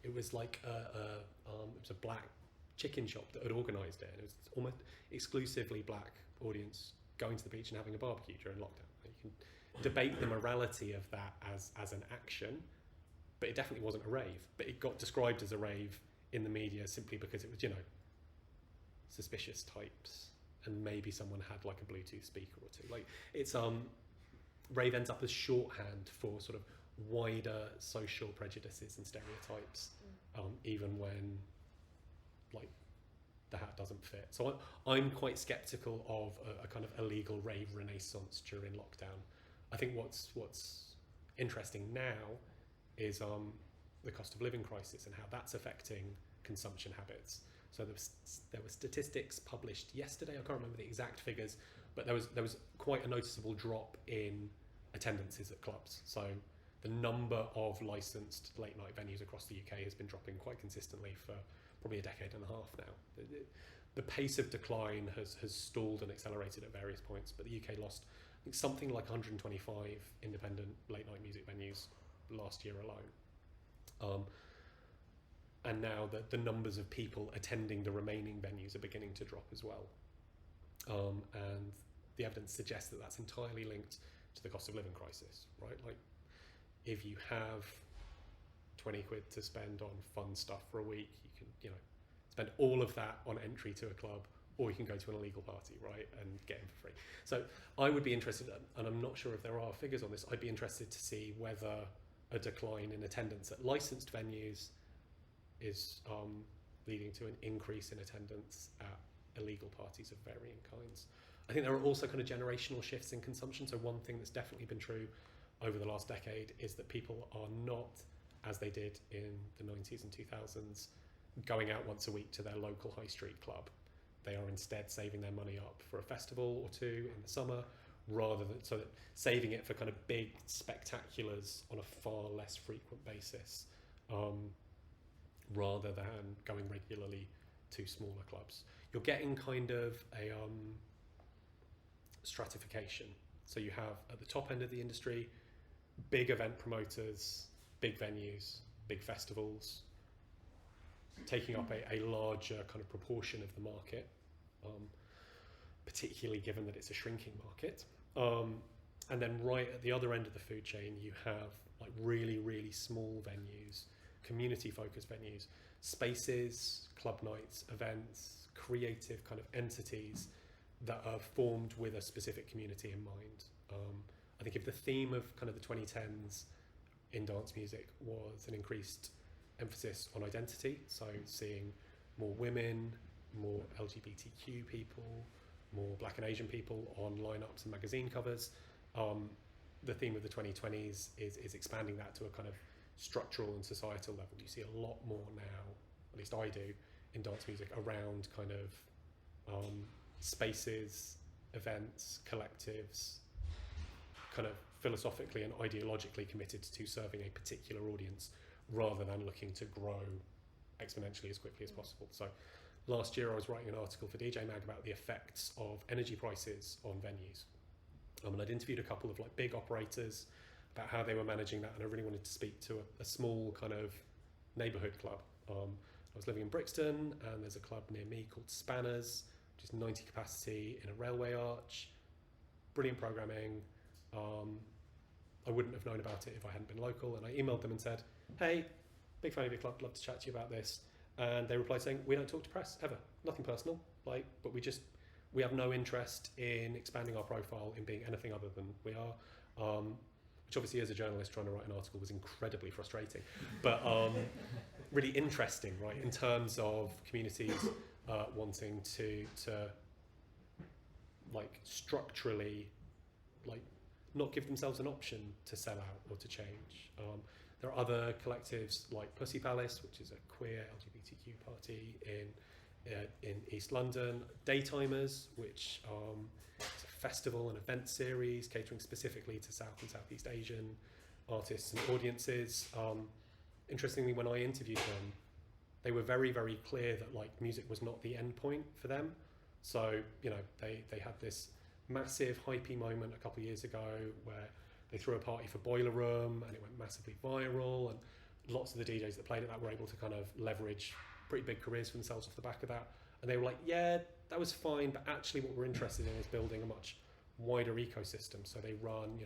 It was like it was a black chicken shop that had organised it, and it was almost exclusively black audience going to the beach and having a barbecue during lockdown. You can debate the morality of that as an action, but it definitely wasn't a rave. But it got described as a rave in the media simply because it was, suspicious types, and maybe someone had like a Bluetooth speaker or two. Like it's rave ends up as shorthand for sort of wider social prejudices and stereotypes, even when like the hat doesn't fit. So I'm quite skeptical of a kind of illegal rave renaissance during lockdown. I think what's interesting now is the cost of living crisis and how that's affecting consumption habits. So there were statistics published yesterday. I can't remember the exact figures, but there was quite a noticeable drop in attendances at clubs. So the number of licensed late night venues across the UK has been dropping quite consistently for probably a decade and a half now. The pace of decline has stalled and accelerated at various points, but the UK lost, I think, something like 125 independent late night music venues last year alone. And now the numbers of people attending the remaining venues are beginning to drop as well. And the evidence suggests that that's entirely linked to the cost of living crisis, right? Like, if you have 20 quid to spend on fun stuff for a week, you can, spend all of that on entry to a club, or you can go to an illegal party, right, and get in for free. So I would be interested, and I'm not sure if there are figures on this, I'd be interested to see whether a decline in attendance at licensed venues is leading to an increase in attendance at illegal parties of varying kinds. I think there are also kind of generational shifts in consumption. So one thing that's definitely been true over the last decade is that people are not, as they did in the 90s and 2000s, going out once a week to their local high street club. They are instead saving their money up for a festival or two in the summer, rather than, so that saving it for kind of big spectaculars on a far less frequent basis, rather than going regularly to smaller clubs. You're getting kind of a stratification. So you have at the top end of the industry, big event promoters, big venues, big festivals, taking up a larger kind of proportion of the market, particularly given that it's a shrinking market. And then right at the other end of the food chain, you have like really, really small venues, community-focused venues, spaces, club nights, events, creative kind of entities that are formed with a specific community in mind. I think if the theme of kind of the 2010s in dance music was an increased emphasis on identity, so seeing more women, more LGBTQ people, more Black and Asian people on lineups and magazine covers, the theme of the 2020s is expanding that to a kind of structural and societal level. You see a lot more now, at least I do, in dance music around kind of spaces, events, collectives, kind of philosophically and ideologically committed to serving a particular audience rather than looking to grow exponentially as quickly as possible. So last year I was writing an article for DJ Mag about the effects of energy prices on venues. And I'd interviewed a couple of like big operators about how they were managing that, and I really wanted to speak to a small kind of neighbourhood club. I was living in Brixton, and there's a club near me called Spanners, which is 90 capacity in a railway arch. Brilliant programming. I wouldn't have known about it if I hadn't been local, and I emailed them and said, hey, big fan of your club, love to chat to you about this. And they replied saying, we don't talk to press ever, nothing personal, but we have no interest in expanding our profile in being anything other than we are, which obviously as a journalist trying to write an article was incredibly frustrating, but really interesting, right, in terms of communities wanting to like structurally like not give themselves an option to sell out or to change. There are other collectives like Pussy Palace, which is a queer LGBTQ party in East London, Daytimers, which is a festival and event series catering specifically to South and Southeast Asian artists and audiences. Interestingly, when I interviewed them, they were very, very clear that like music was not the end point for them. So, they had this massive hypey moment a couple of years ago where they threw a party for Boiler Room and it went massively viral, and lots of the DJs that played at that were able to kind of leverage pretty big careers for themselves off the back of that. And they were like, yeah, that was fine, but actually what we're interested in is building a much wider ecosystem. So they run,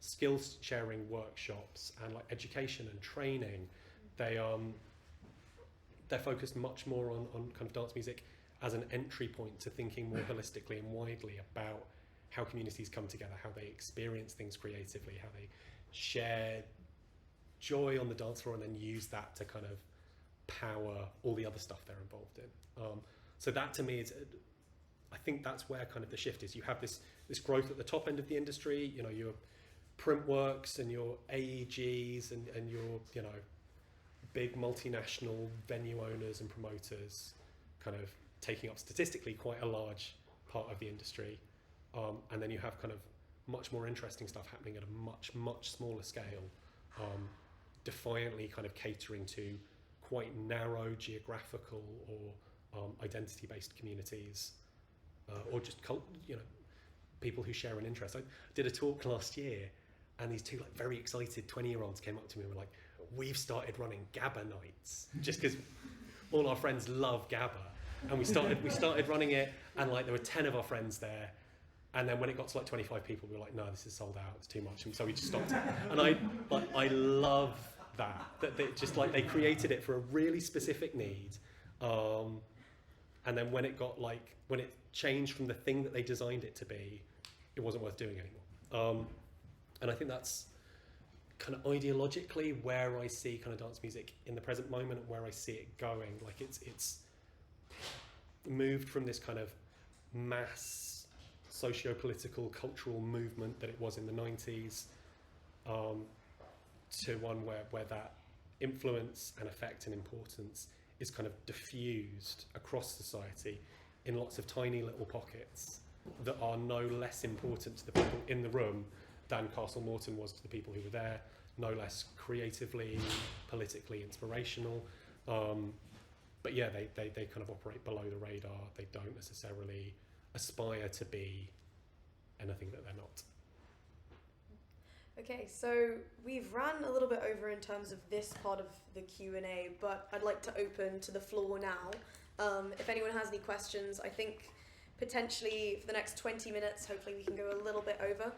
skills sharing workshops and like education and training. They're focused much more on kind of dance music as an entry point to thinking more holistically and widely about how communities come together, how they experience things creatively, how they share joy on the dance floor and then use that to kind of power all the other stuff they're involved in. So that to me is, I think that's where kind of the shift is. You have this growth at the top end of the industry, your Printworks and your AEGs and your, big multinational venue owners and promoters kind of taking up statistically quite a large part of the industry. And then you have kind of much more interesting stuff happening at a much, much smaller scale defiantly kind of catering to quite narrow geographical or identity-based communities, or just people who share an interest. I did a talk last year, and these two like very excited 20-year-olds came up to me and were like, "We've started running GABA nights," just because all our friends love GABA, and we started running it, and like there were 10 of our friends there. And then when it got to like 25 people, we were like, "No, this is sold out. It's too much." And so we just stopped it. And I love that they just like they created it for a really specific need, and then when it changed from the thing that they designed it to be, it wasn't worth doing anymore. And I think that's kind of ideologically where I see kind of dance music in the present moment and where I see it going. Like it's moved from this kind of mass socio-political cultural movement that it was in the 90s, to one where that influence and effect and importance is kind of diffused across society in lots of tiny little pockets that are no less important to the people in the room than Castle Morton was to the people who were there, no less creatively, politically inspirational. But yeah, they kind of operate below the radar. They don't necessarily aspire to be anything that they're not. Okay, so we've ran a little bit over in terms of this part of the Q&A, but I'd like to open to the floor now. If anyone has any questions, I think potentially for the next 20 minutes, hopefully we can go a little bit over.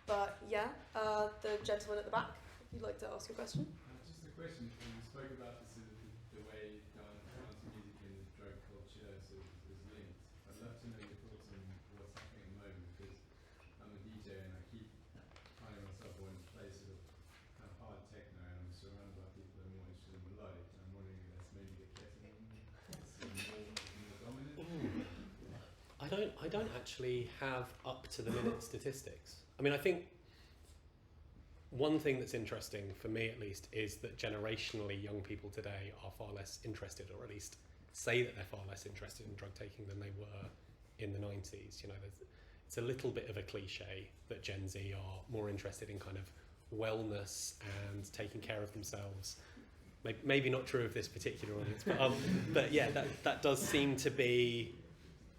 But yeah, the gentleman at the back, if you'd like to ask a question. Just a question, you spoke about this, the way dance music and drug culture is linked. I'd love to know your thoughts on what's happening at the moment, because I'm a DJ and I keep finding myself wanting to play sort of kind of hard techno, and I'm surrounded by people that are more interested in melodic, and I'm wondering if that's maybe the ketamine more dominant. I don't actually have up to the minute statistics. I mean, I think one thing that's interesting for me at least is that generationally young people today are far less interested, or at least say that they're far less interested in drug taking than they were in the 90s. You know, it's a little bit of a cliche that Gen Z are more interested in kind of wellness and taking care of themselves. Maybe not true of this particular audience, but yeah, that does seem to be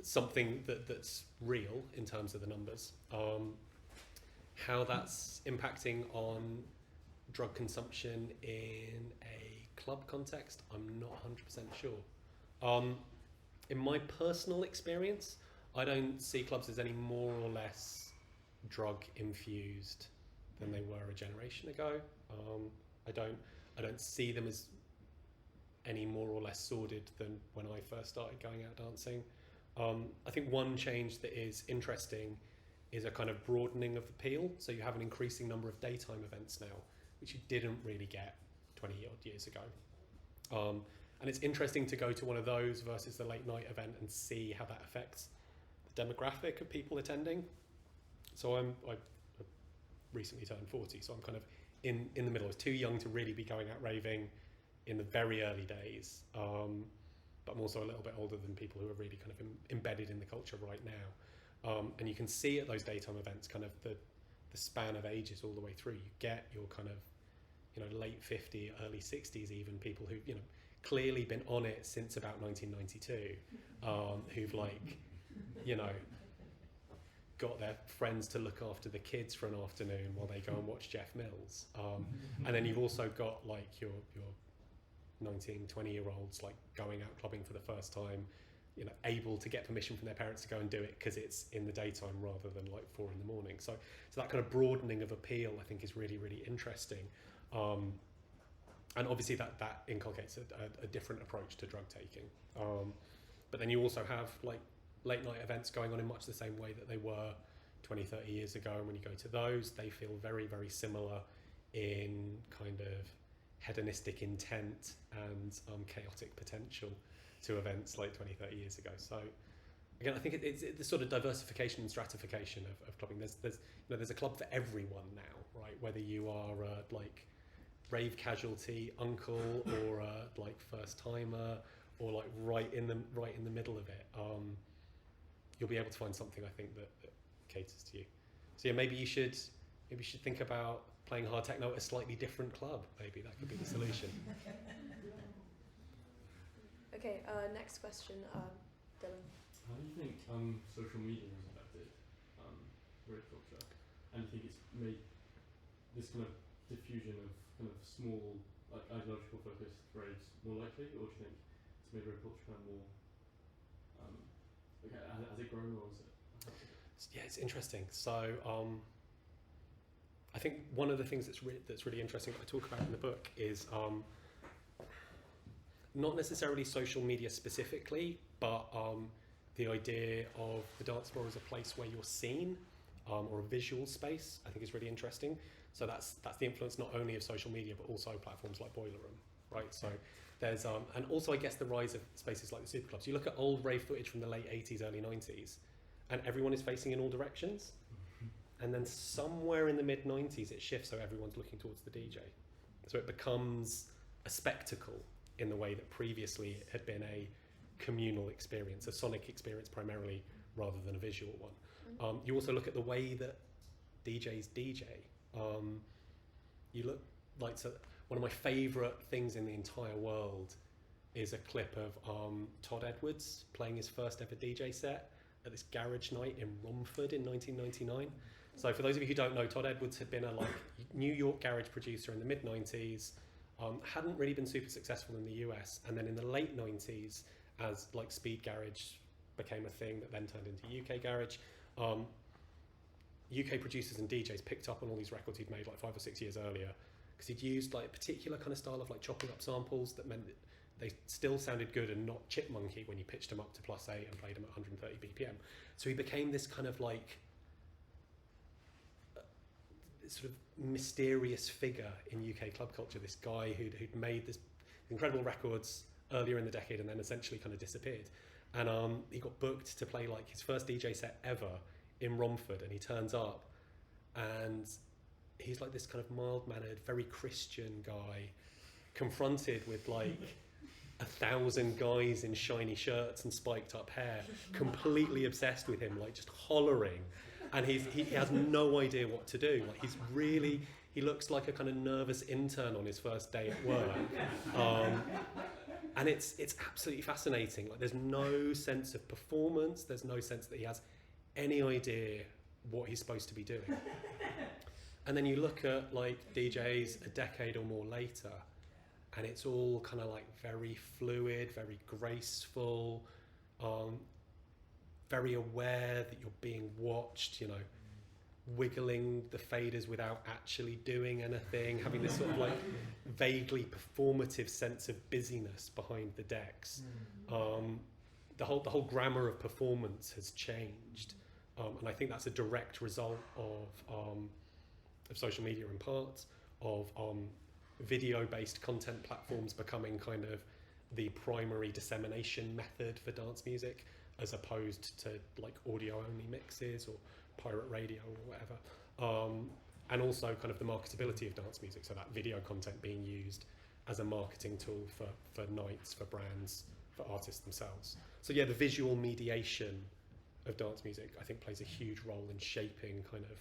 something that's real in terms of the numbers. How that's impacting on drug consumption in a club context, I'm not 100% sure. In my personal experience, I don't see clubs as any more or less drug infused than they were a generation ago. I don't see them as any more or less sordid than when I first started going out dancing. I think one change that is interesting is a kind of broadening of appeal. So you have an increasing number of daytime events now, which you didn't really get 20 odd years ago. And it's interesting to go to one of those versus the late night event and see how that affects the demographic of people attending. So I recently turned 40, so I'm kind of in the middle. I was too young to really be going out raving in the very early days. But I'm also a little bit older than people who are really kind of embedded in the culture right now. And you can see at those daytime events kind of the span of ages all the way through. You get your kind of, you know, late 50s, early 60s even, people who, you know, clearly been on it since about 1992, who've like, you know, got their friends to look after the kids for an afternoon while they go and watch Jeff Mills. And then you've also got like your 19, 20-year-olds like going out clubbing for the first time, you know, able to get permission from their parents to go and do it because it's in the daytime rather than like 4 in the morning. So that kind of broadening of appeal, I think, is really, really interesting. And obviously that inculcates a different approach to drug taking. But then you also have like late night events going on in much the same way that they were 20, 30 years ago. And when you go to those, they feel very, very similar in kind of hedonistic intent and chaotic potential to events like 20, 30 years ago. So again, I think it's the sort of diversification and stratification of clubbing. There's a club for everyone now, right? Whether you are like rave casualty uncle or like first timer or like right in the middle of it, you'll be able to find something, I think, that caters to you. So yeah, maybe you should maybe you should think about playing hard techno at a slightly different club. Maybe that could be the solution. Okay, next question, Dylan. How do you think social media has affected rave culture? And do you think it's made this kind of diffusion of kind of small, like ideological focused raves more likely, or do you think it's made rave culture kind of more? Has it grown, or is it? Yeah, it's interesting. So I think one of the things that's really interesting that I talk about in the book is not necessarily social media specifically, but the idea of the dance floor as a place where you're seen, or a visual space, I think is really interesting. So that's the influence not only of social media, but also platforms like Boiler Room, right? So there's, and also I guess the rise of spaces like the superclubs. You look at old rave footage from the late 80s, early 90s, and everyone is facing in all directions. And then somewhere in the mid 90s, it shifts so everyone's looking towards the DJ. So it becomes a spectacle in the way that previously it had been a communal experience, a sonic experience primarily, rather than a visual one. You also look at the way that DJs DJ. You look like, so one of my favourite things in the entire world is a clip of Todd Edwards playing his first ever DJ set at this garage night in Romford in 1999. So for those of you who don't know, Todd Edwards had been a New York garage producer in the mid 90s, hadn't really been super successful in the US, and then in the late 90s, as like speed garage became a thing that then turned into UK garage, UK producers and DJs picked up on all these records he'd made like 5 or 6 years earlier, because he'd used like a particular kind of style of like chopping up samples that meant that they still sounded good and not chipmunky when you pitched them up to +8 and played them at 130 BPM. So he became this kind of like sort of mysterious figure in UK club culture, this guy who'd made this incredible records earlier in the decade and then essentially kind of disappeared. And he got booked to play like his first DJ set ever in Romford, and he turns up and he's like this kind of mild-mannered, very Christian guy, confronted with like 1,000 guys in shiny shirts and spiked up hair, completely obsessed with him, like just hollering. And he has no idea what to do. Like he looks like a kind of nervous intern on his first day at work. And it's absolutely fascinating. Like there's no sense of performance. There's no sense that he has any idea what he's supposed to be doing. And then you look at like DJs a decade or more later, and it's all kind of like very fluid, very graceful, very aware that you're being watched, you know, wiggling the faders without actually doing anything, having this sort of like vaguely performative sense of busyness behind the decks. The whole grammar of performance has changed, and I think that's a direct result of social media in part, of video-based content platforms becoming kind of the primary dissemination method for dance music, as opposed to like audio-only mixes or pirate radio or whatever. And also kind of the marketability of dance music, so that video content being used as a marketing tool for nights, for brands, for artists themselves. So yeah, the visual mediation of dance music, I think, plays a huge role in shaping kind of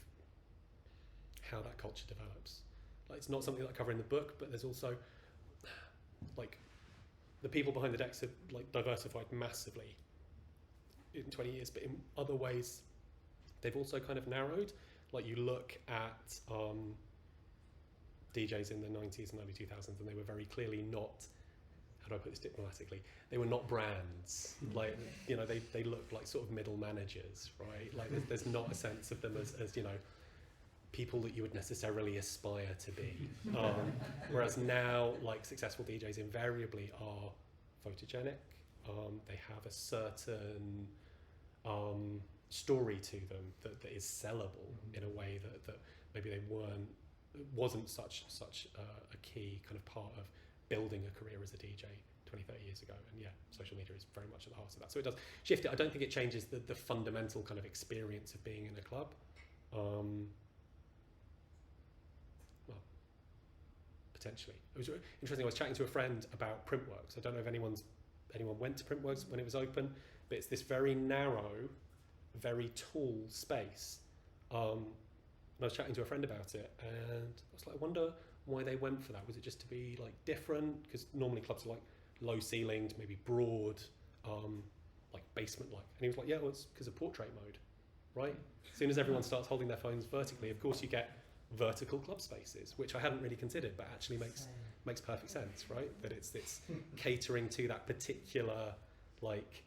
how that culture develops. Like, it's not something that I cover in the book, but there's also like the people behind the decks have like diversified massively in 20 years, but in other ways they've also kind of narrowed. Like you look at DJs in the 90s and early 2000s, and they were very clearly not, how do I put this diplomatically, they were not brands. Like, you know, they look like sort of middle managers, right? Like there's not a sense of them as you know, people that you would necessarily aspire to be. Whereas now, like, successful DJs invariably are photogenic. They have a certain story to them that is sellable in a way that maybe they wasn't such a key kind of part of building a career as a DJ 20, 30 years ago. And yeah, social media is very much at the heart of that. So it does shift it. I don't think it changes the fundamental kind of experience of being in a club. Well, potentially. It was interesting, I was chatting to a friend about Printworks. I don't know if anyone went to Printworks when it was open, but it's this very narrow, very tall space I was chatting to a friend about it, and I was like, I wonder why they went for that. Was it just to be like different? Because normally clubs are like low ceilinged, maybe broad, like basement like. And he was like, yeah, well, it's because of portrait mode, right? As soon as everyone starts holding their phones vertically, of course you get vertical club spaces, which I hadn't really considered, but actually makes perfect sense, right? That it's catering to that particular like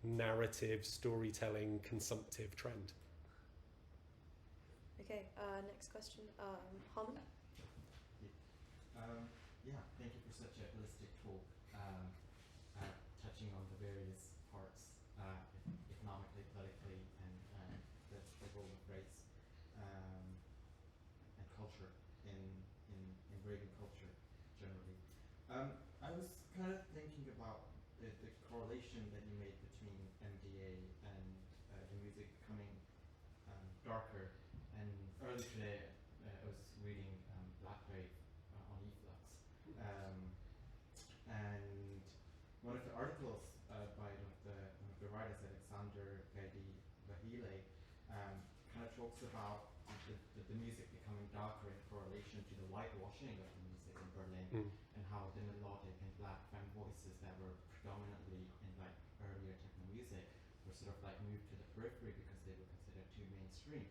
narrative, storytelling, consumptive trend. Okay, next question. Harmon? Yeah, thank you for such a holistic talk, touching on the various parts, economically, politically, and the role of race and culture in Reagan culture generally. I was kind of thinking about the correlation that you made between MDA and the music becoming darker. And earlier today, I was reading Black Wave on Eflux, and one of the articles by one of the writers, Alexander Vahile, kind of talks about the music becoming darker in correlation to the whitewashing of the music in Berlin, and how the melodic and black femme voices that were predominantly in like earlier techno music were sort of like moved to the periphery because they were considered too mainstream.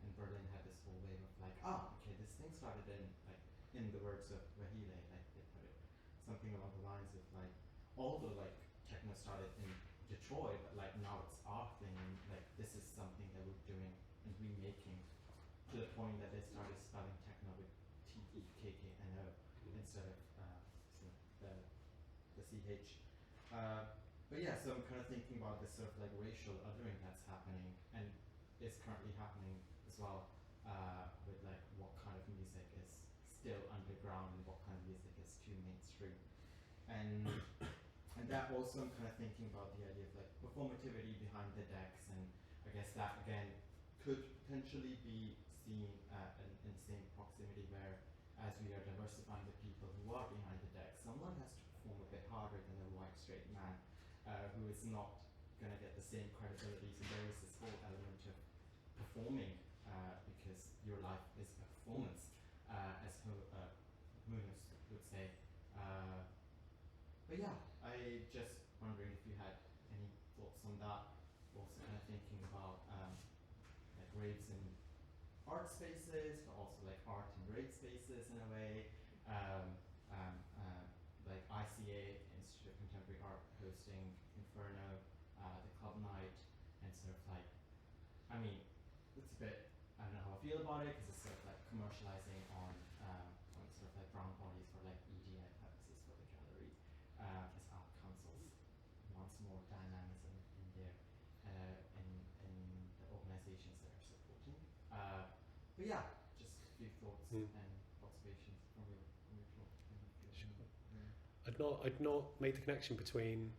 And Berlin had this whole wave of like, okay, this thing started in the words of Vahile, like they put it, something along the lines of like, all the like techno started in Detroit, but like now it's our thing, and like this is something that we're doing and remaking, to the point that they started spelling techno with TEKKNO instead of the CH. But yeah, so I'm kind of thinking about this sort of like racial othering that's happening and is currently happening as well, with like what kind of music is still underground and what kind of music is too mainstream. And that also I'm kind of thinking about the idea of like performativity behind the decks, and I guess that again could potentially be seen in the same proximity where, as we are diversifying the people who are behind the decks, someone has to perform a bit harder than a white straight man who is not going to get the same credibility. So there is this whole element of performing because your life is a performance, as Munoz would say. But yeah, I just wondering if you had any thoughts on that. Also kind of thinking about like raves in art spaces, but also like art in rave spaces in a way. Like ICA, Institute of Contemporary Art, hosting Inferno, the club night, and sort of like, I mean, it's a bit, I don't know how I feel about it, because it's sort of like commercializing on sort of like brown bodies for like EDI purposes for the gallery, as art councils wants more dynamism in their in the organizations that are supporting. But yeah, just a few thoughts and observations from your talk. I'd not made the connection between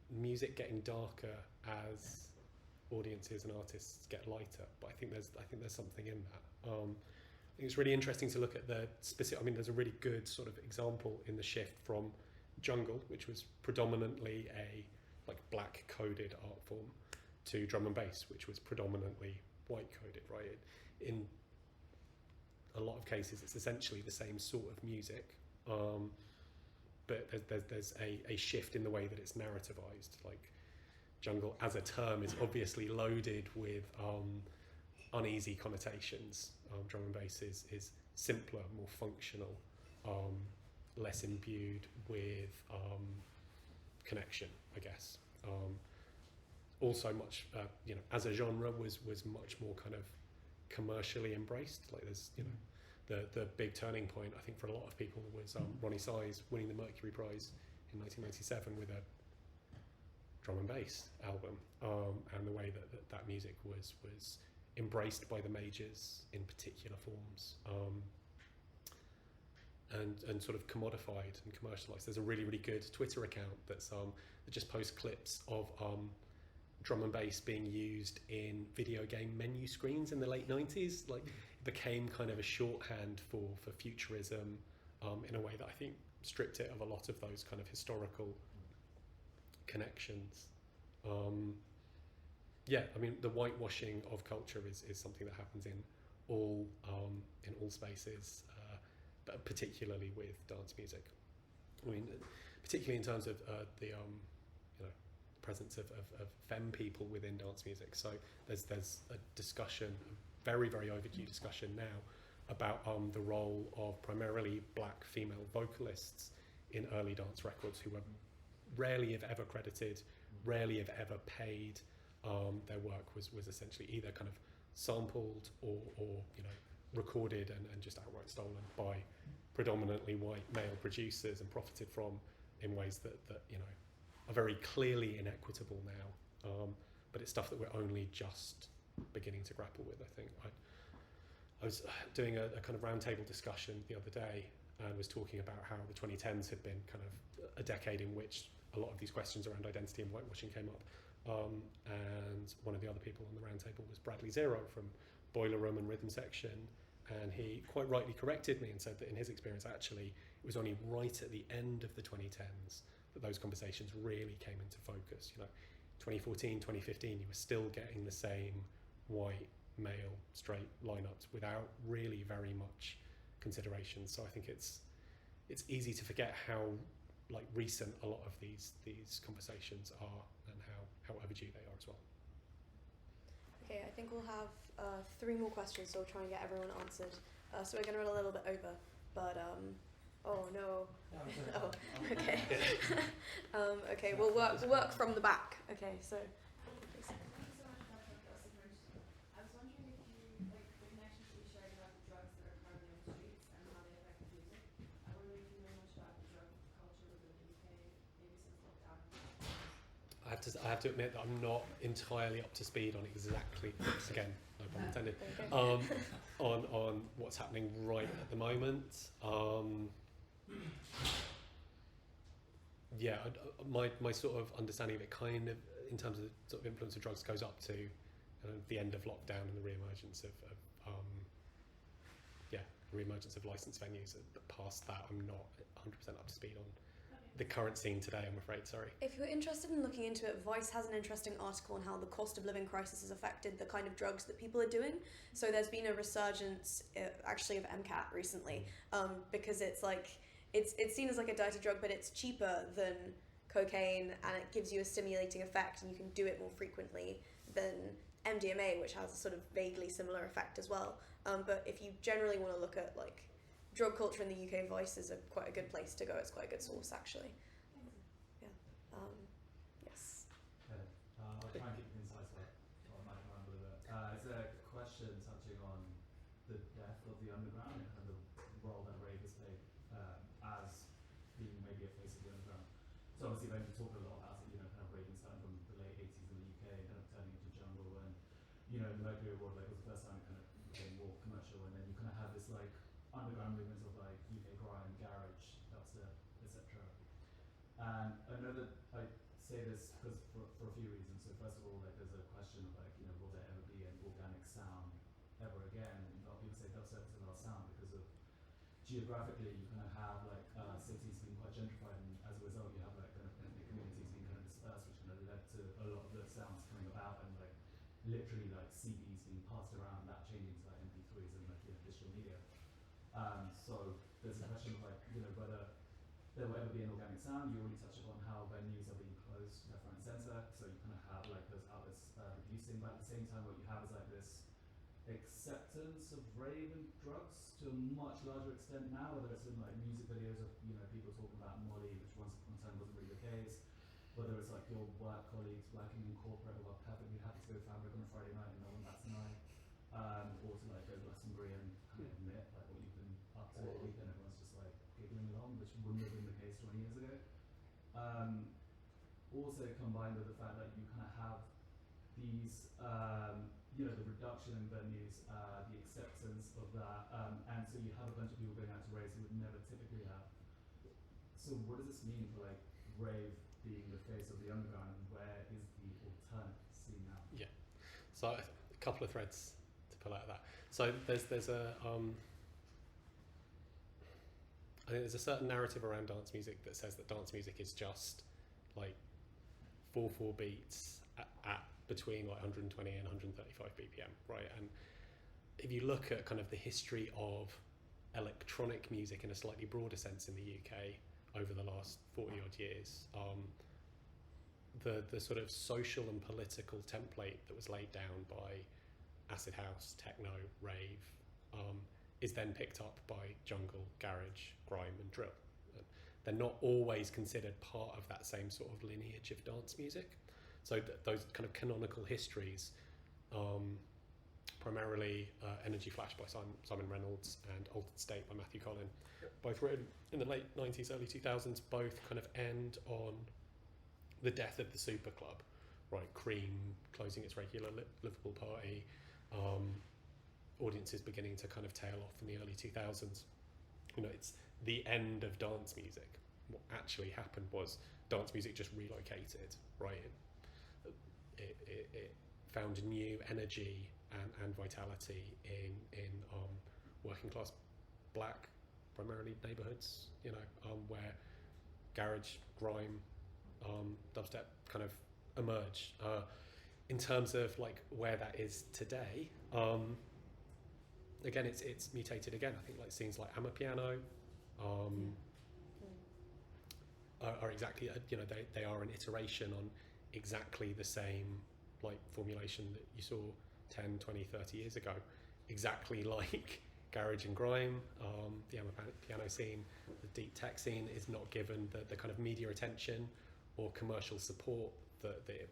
music getting darker as audiences and artists get lighter, but I think there's something in that. I think it's really interesting to look at the specific. I mean, there's a really good sort of example in the shift from jungle, which was predominantly a like black coded art form, to drum and bass, which was predominantly white coded. Right, in a lot of cases, it's essentially the same sort of music. But there's a shift in the way that it's narrativized. Like jungle as a term is obviously loaded with uneasy connotations. Drum and bass is simpler, more functional, less imbued with connection, I guess. Also much, as a genre was much more kind of commercially embraced. Like there's, the big turning point, I think, for a lot of people was Ronnie Size winning the Mercury Prize in 1997 with a drum and bass album, and the way that music was embraced by the majors in particular forms, and sort of commodified and commercialized. There's a really, really good Twitter account that just posts clips of drum and bass being used in video game menu screens in the late 90s. Like, it became kind of a shorthand for futurism, in a way that I think stripped it of a lot of those kind of historical connections. I mean, the whitewashing of culture is something that happens in all in all spaces, but particularly with dance music. I mean, particularly in terms of the presence of femme people within dance music. So there's a discussion, a very, very overdue discussion now, about the role of primarily black female vocalists in early dance records, who were rarely if ever credited, rarely if ever paid. Their work was essentially either kind of sampled or recorded and just outright stolen by predominantly white male producers and profited from in ways that are very clearly inequitable now. But it's stuff that we're only just beginning to grapple with, I think. I was doing a kind of roundtable discussion the other day and was talking about how the 2010s had been kind of a decade in which a lot of these questions around identity and whitewashing came up. And one of the other people on the roundtable was Bradley Zero from Boiler Room and Rhythm Section, and he quite rightly corrected me and said that in his experience, actually, it was only right at the end of the 2010s that those conversations really came into focus. 2014, 2015, you were still getting the same white, male, straight lineups without really very much consideration. So I think it's easy to forget how recent a lot of these conversations are and how overdue they are as well. Okay, I think we'll have 3 more questions, so we'll try and get everyone answered. So we're going to run a little bit over, but oh no. Oh, okay. Okay, we'll work from the back. Okay, so. Please. Thank you so much for that fantastic mention. I was wondering if you, the connections that you shared about the drugs that are currently on the streets and how they affect music. I wonder if you know much about the drug culture within the UK, maybe since lockdown. I have to admit that I'm not entirely up to speed on exactly, again, no pun intended, on what's happening right at the moment. My sort of understanding of it kind of, in terms of the sort of influence of drugs, goes up to the end of lockdown and the re-emergence of re-emergence of licensed venues. But past that, I'm not 100% up to speed on the current scene today, I'm afraid, sorry. If you're interested in looking into it, Vice has an interesting article on how the cost of living crisis has affected the kind of drugs that people are doing. So there's been a resurgence, actually, of MCAT recently, because it's seen as like a dirty drug, but it's cheaper than cocaine, and it gives you a stimulating effect, and you can do it more frequently than MDMA, which has a sort of vaguely similar effect as well. But if you generally want to look at drug culture in the UK, Vice is quite a good place to go. It's quite a good source, actually. Yeah. Yes. I'll try and keep it concise, but I might run a little bit. It's a question touching on the death of the underground and kind of the role that rave has played as being maybe a face of the underground. So obviously, when you talk a lot about it, kind of raving starting from the late 80s in the UK and kind of turning into jungle, and in the Mercury Award, was the first time it kind of became more commercial, and then you kind of have this underground movements of UK grime, garage, dubstep, etc. And I know that I say this because for a few reasons. So first of all, there's a question of will there ever be an organic sound ever again? And a lot of people say dubstep is another sound because of geographically you kind of have cities being quite gentrified, and as a result you have kind of ethnic communities being kind of dispersed, which kind of led to a lot of the sounds coming about and literally CDs being passed around, that changing to MP3s and digital media. So there's a question of whether there will ever be an organic sound. You already touched upon how venues are being closed left, right, and centre. So you kind of have those outlets reducing, but at the same time, what you have is this acceptance of rave and drugs to a much larger extent now. Whether it's in music videos of people talking about Molly, which once upon a time wasn't really the case. Whether it's your work colleagues working in corporate who are perfectly happy to go Fabric on a Friday night and no one bats an eye, or to go to Glastonbury and kind of admit what you've been up to all weekend. Everyone's just giggling along, which wouldn't have been the case 20 years ago. Also combined with the fact that you kind of have these, the reduction in venues, the acceptance of that, and so you have a bunch of people going out to raves who would never typically have. So what does this mean for rave being the face of the underground, and where is the alternate scene now? Yeah. So a couple of threads to pull out of that. So there's a I think there's a certain narrative around dance music that says that dance music is just 4/4 beats at between 120 and 135 BPM, right? And if you look at kind of the history of electronic music in a slightly broader sense in the UK over the last 40 odd years, the sort of social and political template that was laid down by acid house, techno, rave, is then picked up by jungle, garage, grime and drill. They're not always considered part of that same sort of lineage of dance music. So those kind of canonical histories, primarily Energy Flash by Simon Reynolds and Altered State by Matthew Collin, both written in the late 90s, early 2000s, both kind of end on the death of the super club, right? Cream closing its regular Liverpool party, audiences beginning to kind of tail off in the early 2000s. You know, it's the end of dance music. What actually happened was dance music just relocated, right? It found new energy and vitality in working class black, primarily neighbourhoods, you know, where garage, grime, dubstep kind of emerged. In terms of like where that is today, again, it's mutated again. I think like scenes like Amapiano are exactly, you know, they are an iteration on exactly the same like formulation that you saw 10, 20, 30 years ago. Exactly like garage and grime, the Amapiano scene, the deep tech scene is not given the kind of media attention or commercial support that it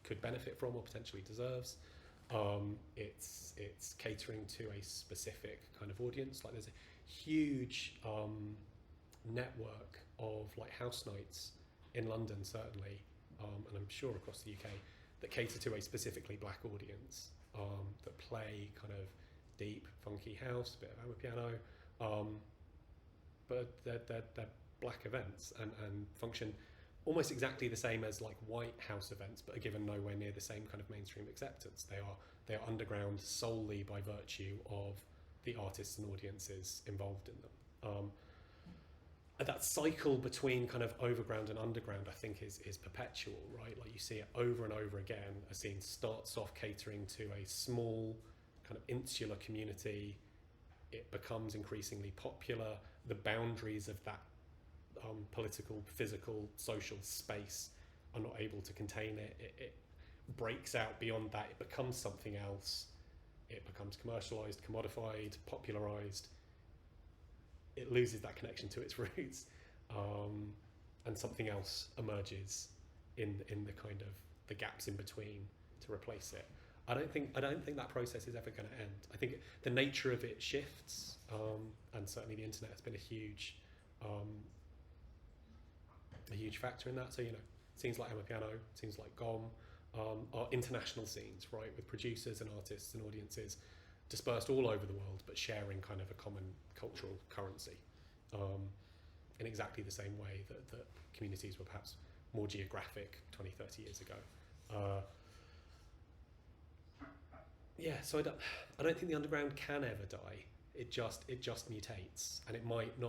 could benefit from or potentially deserves. It's catering to a specific kind of audience. Like there's a huge network of like house nights in London certainly, and I'm sure across the UK, that cater to a specifically black audience, that play kind of deep, funky house, a bit of Amapiano, but they're black events and function almost exactly the same as like white house events, but are given nowhere near the same kind of mainstream acceptance. They are underground solely by virtue of the artists and audiences involved in them. And that cycle between kind of overground and underground, I think, is perpetual, right? Like you see it over and over again. A scene starts off catering to a small kind of insular community. It becomes increasingly popular. The boundaries of that political, physical, social space are not able to contain it. It breaks out beyond that. It becomes something else. It becomes commercialized, commodified, popularized. It loses that connection to its roots, and something else emerges in the kind of the gaps in between to replace it. I don't think that process is ever going to end. I think the nature of it shifts, and certainly the internet has been a huge factor in that. So, you know, scenes like Amapiano, scenes like GOM, are international scenes, right, with producers and artists and audiences dispersed all over the world, but sharing kind of a common cultural currency, in exactly the same way that communities were perhaps more geographic 20, 30 years ago. So I don't think the underground can ever die. It just mutates, and it might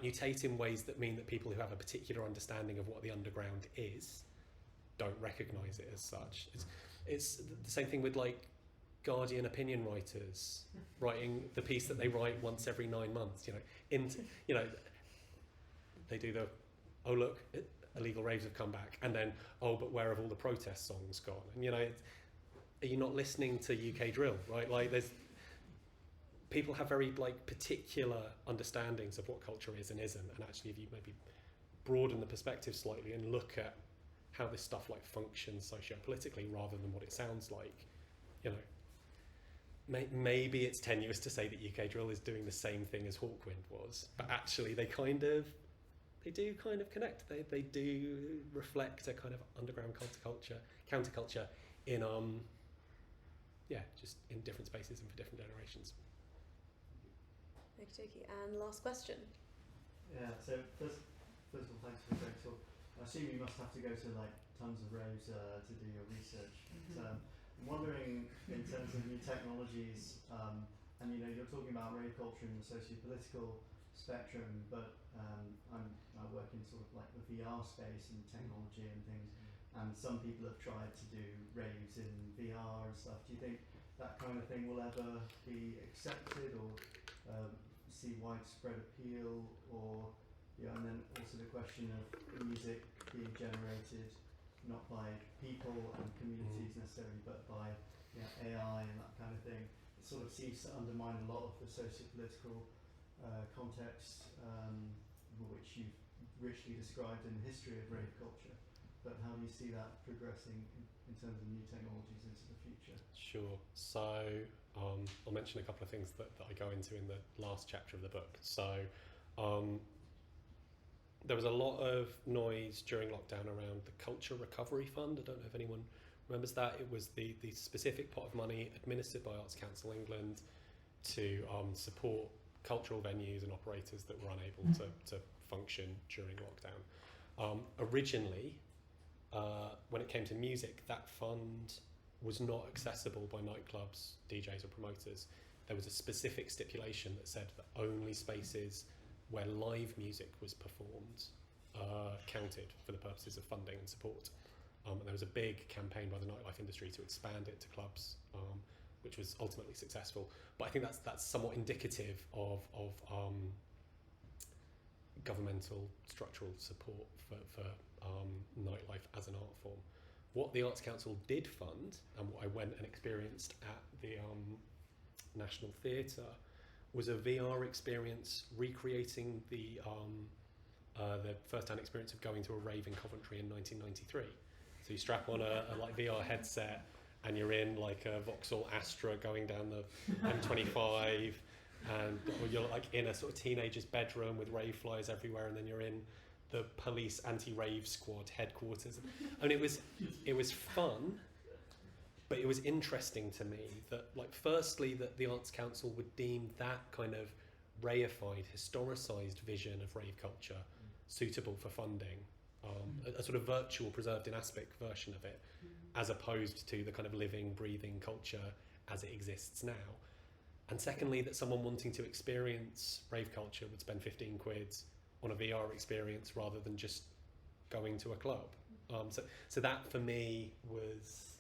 mutate in ways that mean that people who have a particular understanding of what the underground is don't recognise it as such. It's the same thing with like Guardian opinion writers writing the piece that they write once every 9 months. They do the, oh look, illegal raves have come back, and then, oh, but where have all the protest songs gone? And are you not listening to UK drill, right? Like people have very like particular understandings of what culture is and isn't, and actually if you maybe broaden the perspective slightly and look at how this stuff like functions socio-politically rather than what it sounds like, maybe it's tenuous to say that UK drill is doing the same thing as Hawkwind was, but actually they do kind of connect. They do reflect a kind of underground counterculture in just in different spaces and for different generations. Okie-dokie. And last question. Yeah, so first of all, thanks for the great talk. I assume you must have to go to like tons of raves to do your research. But, I'm wondering, in terms of new technologies, and you're talking about rave culture in the socio-political spectrum, but I work in sort of like the VR space and technology and things, and some people have tried to do raves in VR and stuff. Do you think that kind of thing will ever be accepted or see widespread appeal, or and then also the question of music being generated not by people and communities necessarily, but by AI and that kind of thing. It sort of seems to undermine a lot of the socio-political context which you've richly described in the history of rave culture. But how do you see that progressing in terms of new technologies into the future? Sure. So I'll mention a couple of things that I go into in the last chapter of the book. So there was a lot of noise during lockdown around the Culture Recovery Fund. I don't know if anyone remembers that. It was the specific pot of money administered by Arts Council England to support cultural venues and operators that were unable to function during lockdown. Originally, when it came to music, that fund was not accessible by nightclubs, DJs or promoters. There was a specific stipulation that said that only spaces where live music was performed counted for the purposes of funding and support. And there was a big campaign by the nightlife industry to expand it to clubs, which was ultimately successful. But I think that's somewhat indicative of governmental structural support for nightlife as an art form. What the Arts Council did fund, and what I went and experienced at the National Theatre, was a VR experience recreating the first-hand experience of going to a rave in Coventry in 1993. So you strap on a like VR headset and you're in like a Vauxhall Astra going down the M25, and or you're like in a sort of teenager's bedroom with rave flyers everywhere, and then you're in the police anti-rave squad headquarters. I mean, it was fun, but it was interesting to me that, like, firstly, that the Arts Council would deem that kind of reified, historicised vision of rave culture suitable for funding, a sort of virtual, preserved in aspect version of it, as opposed to the kind of living, breathing culture as it exists now. And secondly, that someone wanting to experience rave culture would spend 15 quid on a VR experience rather than just going to a club. So that for me was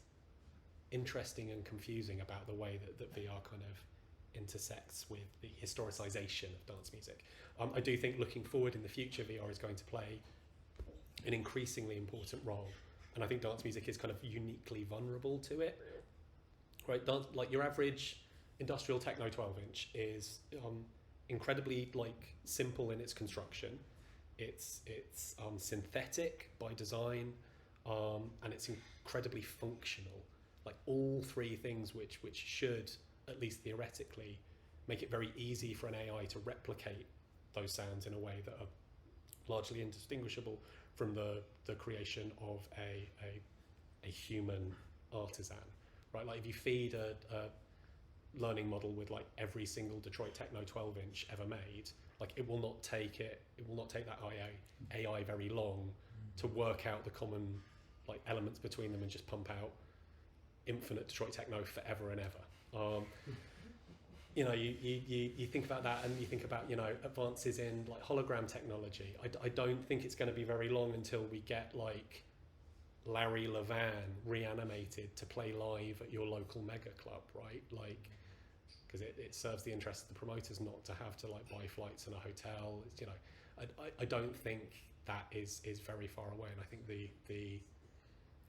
interesting and confusing about the way that VR kind of intersects with the historicisation of dance music. I do think looking forward in the future, VR is going to play an increasingly important role, and I think dance music is kind of uniquely vulnerable to it. Right, like your average industrial techno 12-inch is incredibly like simple in its construction. It's synthetic by design, and it's incredibly functional. Like all three things which should, at least theoretically, make it very easy for an AI to replicate those sounds in a way that are largely indistinguishable from the creation of a human artisan. Right, like if you feed a learning model with like every single Detroit techno 12-inch ever made, like it will not take that AI very long to work out the common like elements between them and just pump out infinite Detroit techno forever and ever. You think about that, and you think about advances in like hologram technology. I don't think it's going to be very long until we get like Larry Levan reanimated to play live at your local mega club, right? Like, because it serves the interest of the promoters not to have to like buy flights in a hotel. I don't think that is very far away, and I think the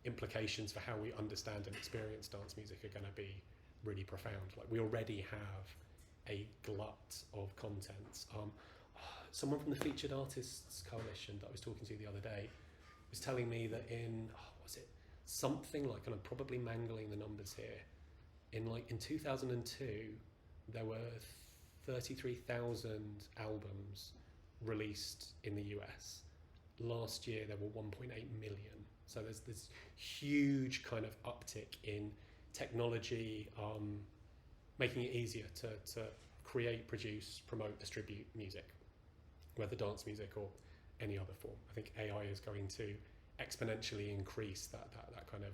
implications for how we understand and experience dance music are going to be really profound. Like we already have a glut of content. Someone from the Featured Artists Coalition that I was talking to the other day was telling me that in something like, and I'm probably mangling the numbers here, in 2002 there were 33,000 albums released in the US. Last year there were 1.8 million. So there's this huge kind of uptick in technology, making it easier to create, produce, promote, distribute music, whether dance music or any other form. I think AI is going to exponentially increase that kind of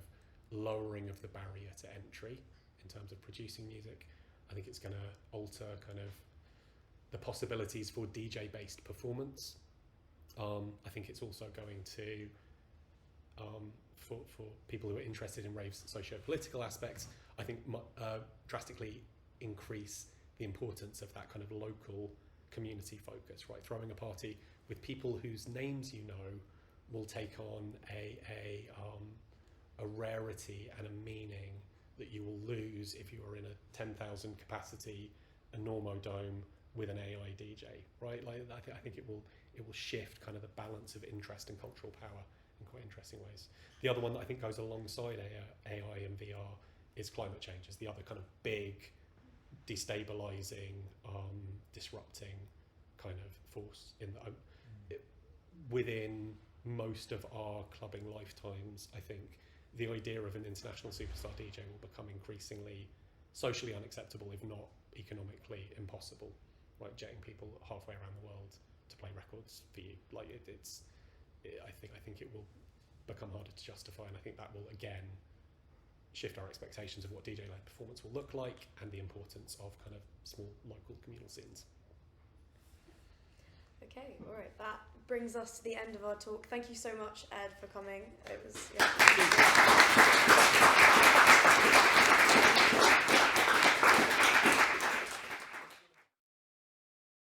lowering of the barrier to entry in terms of producing music. I think it's going to alter kind of the possibilities for DJ-based performance. I think it's also going to for people who are interested in rave's socio-political aspects, I think drastically increase the importance of that kind of local community focus, right? Throwing a party with people whose names you know will take on a rarity and a meaning that you will lose if you are in a 10,000 capacity Enormo Dome with an AI DJ, right? Like I think it will shift kind of the balance of interest and cultural power in quite interesting ways. The other one that I think goes alongside AI and VR is climate change, as the other kind of big destabilizing, disrupting kind of force in within most of our clubbing lifetimes. I think the idea of an international superstar DJ will become increasingly socially unacceptable, if not economically impossible, right? Jetting people halfway around the world to play records for you, like I think it will become harder to justify, and I think that will again shift our expectations of what DJ-led performance will look like and the importance of kind of small local communal scenes. Okay, all right. That brings us to the end of our talk. Thank you so much, Ed, for coming. It was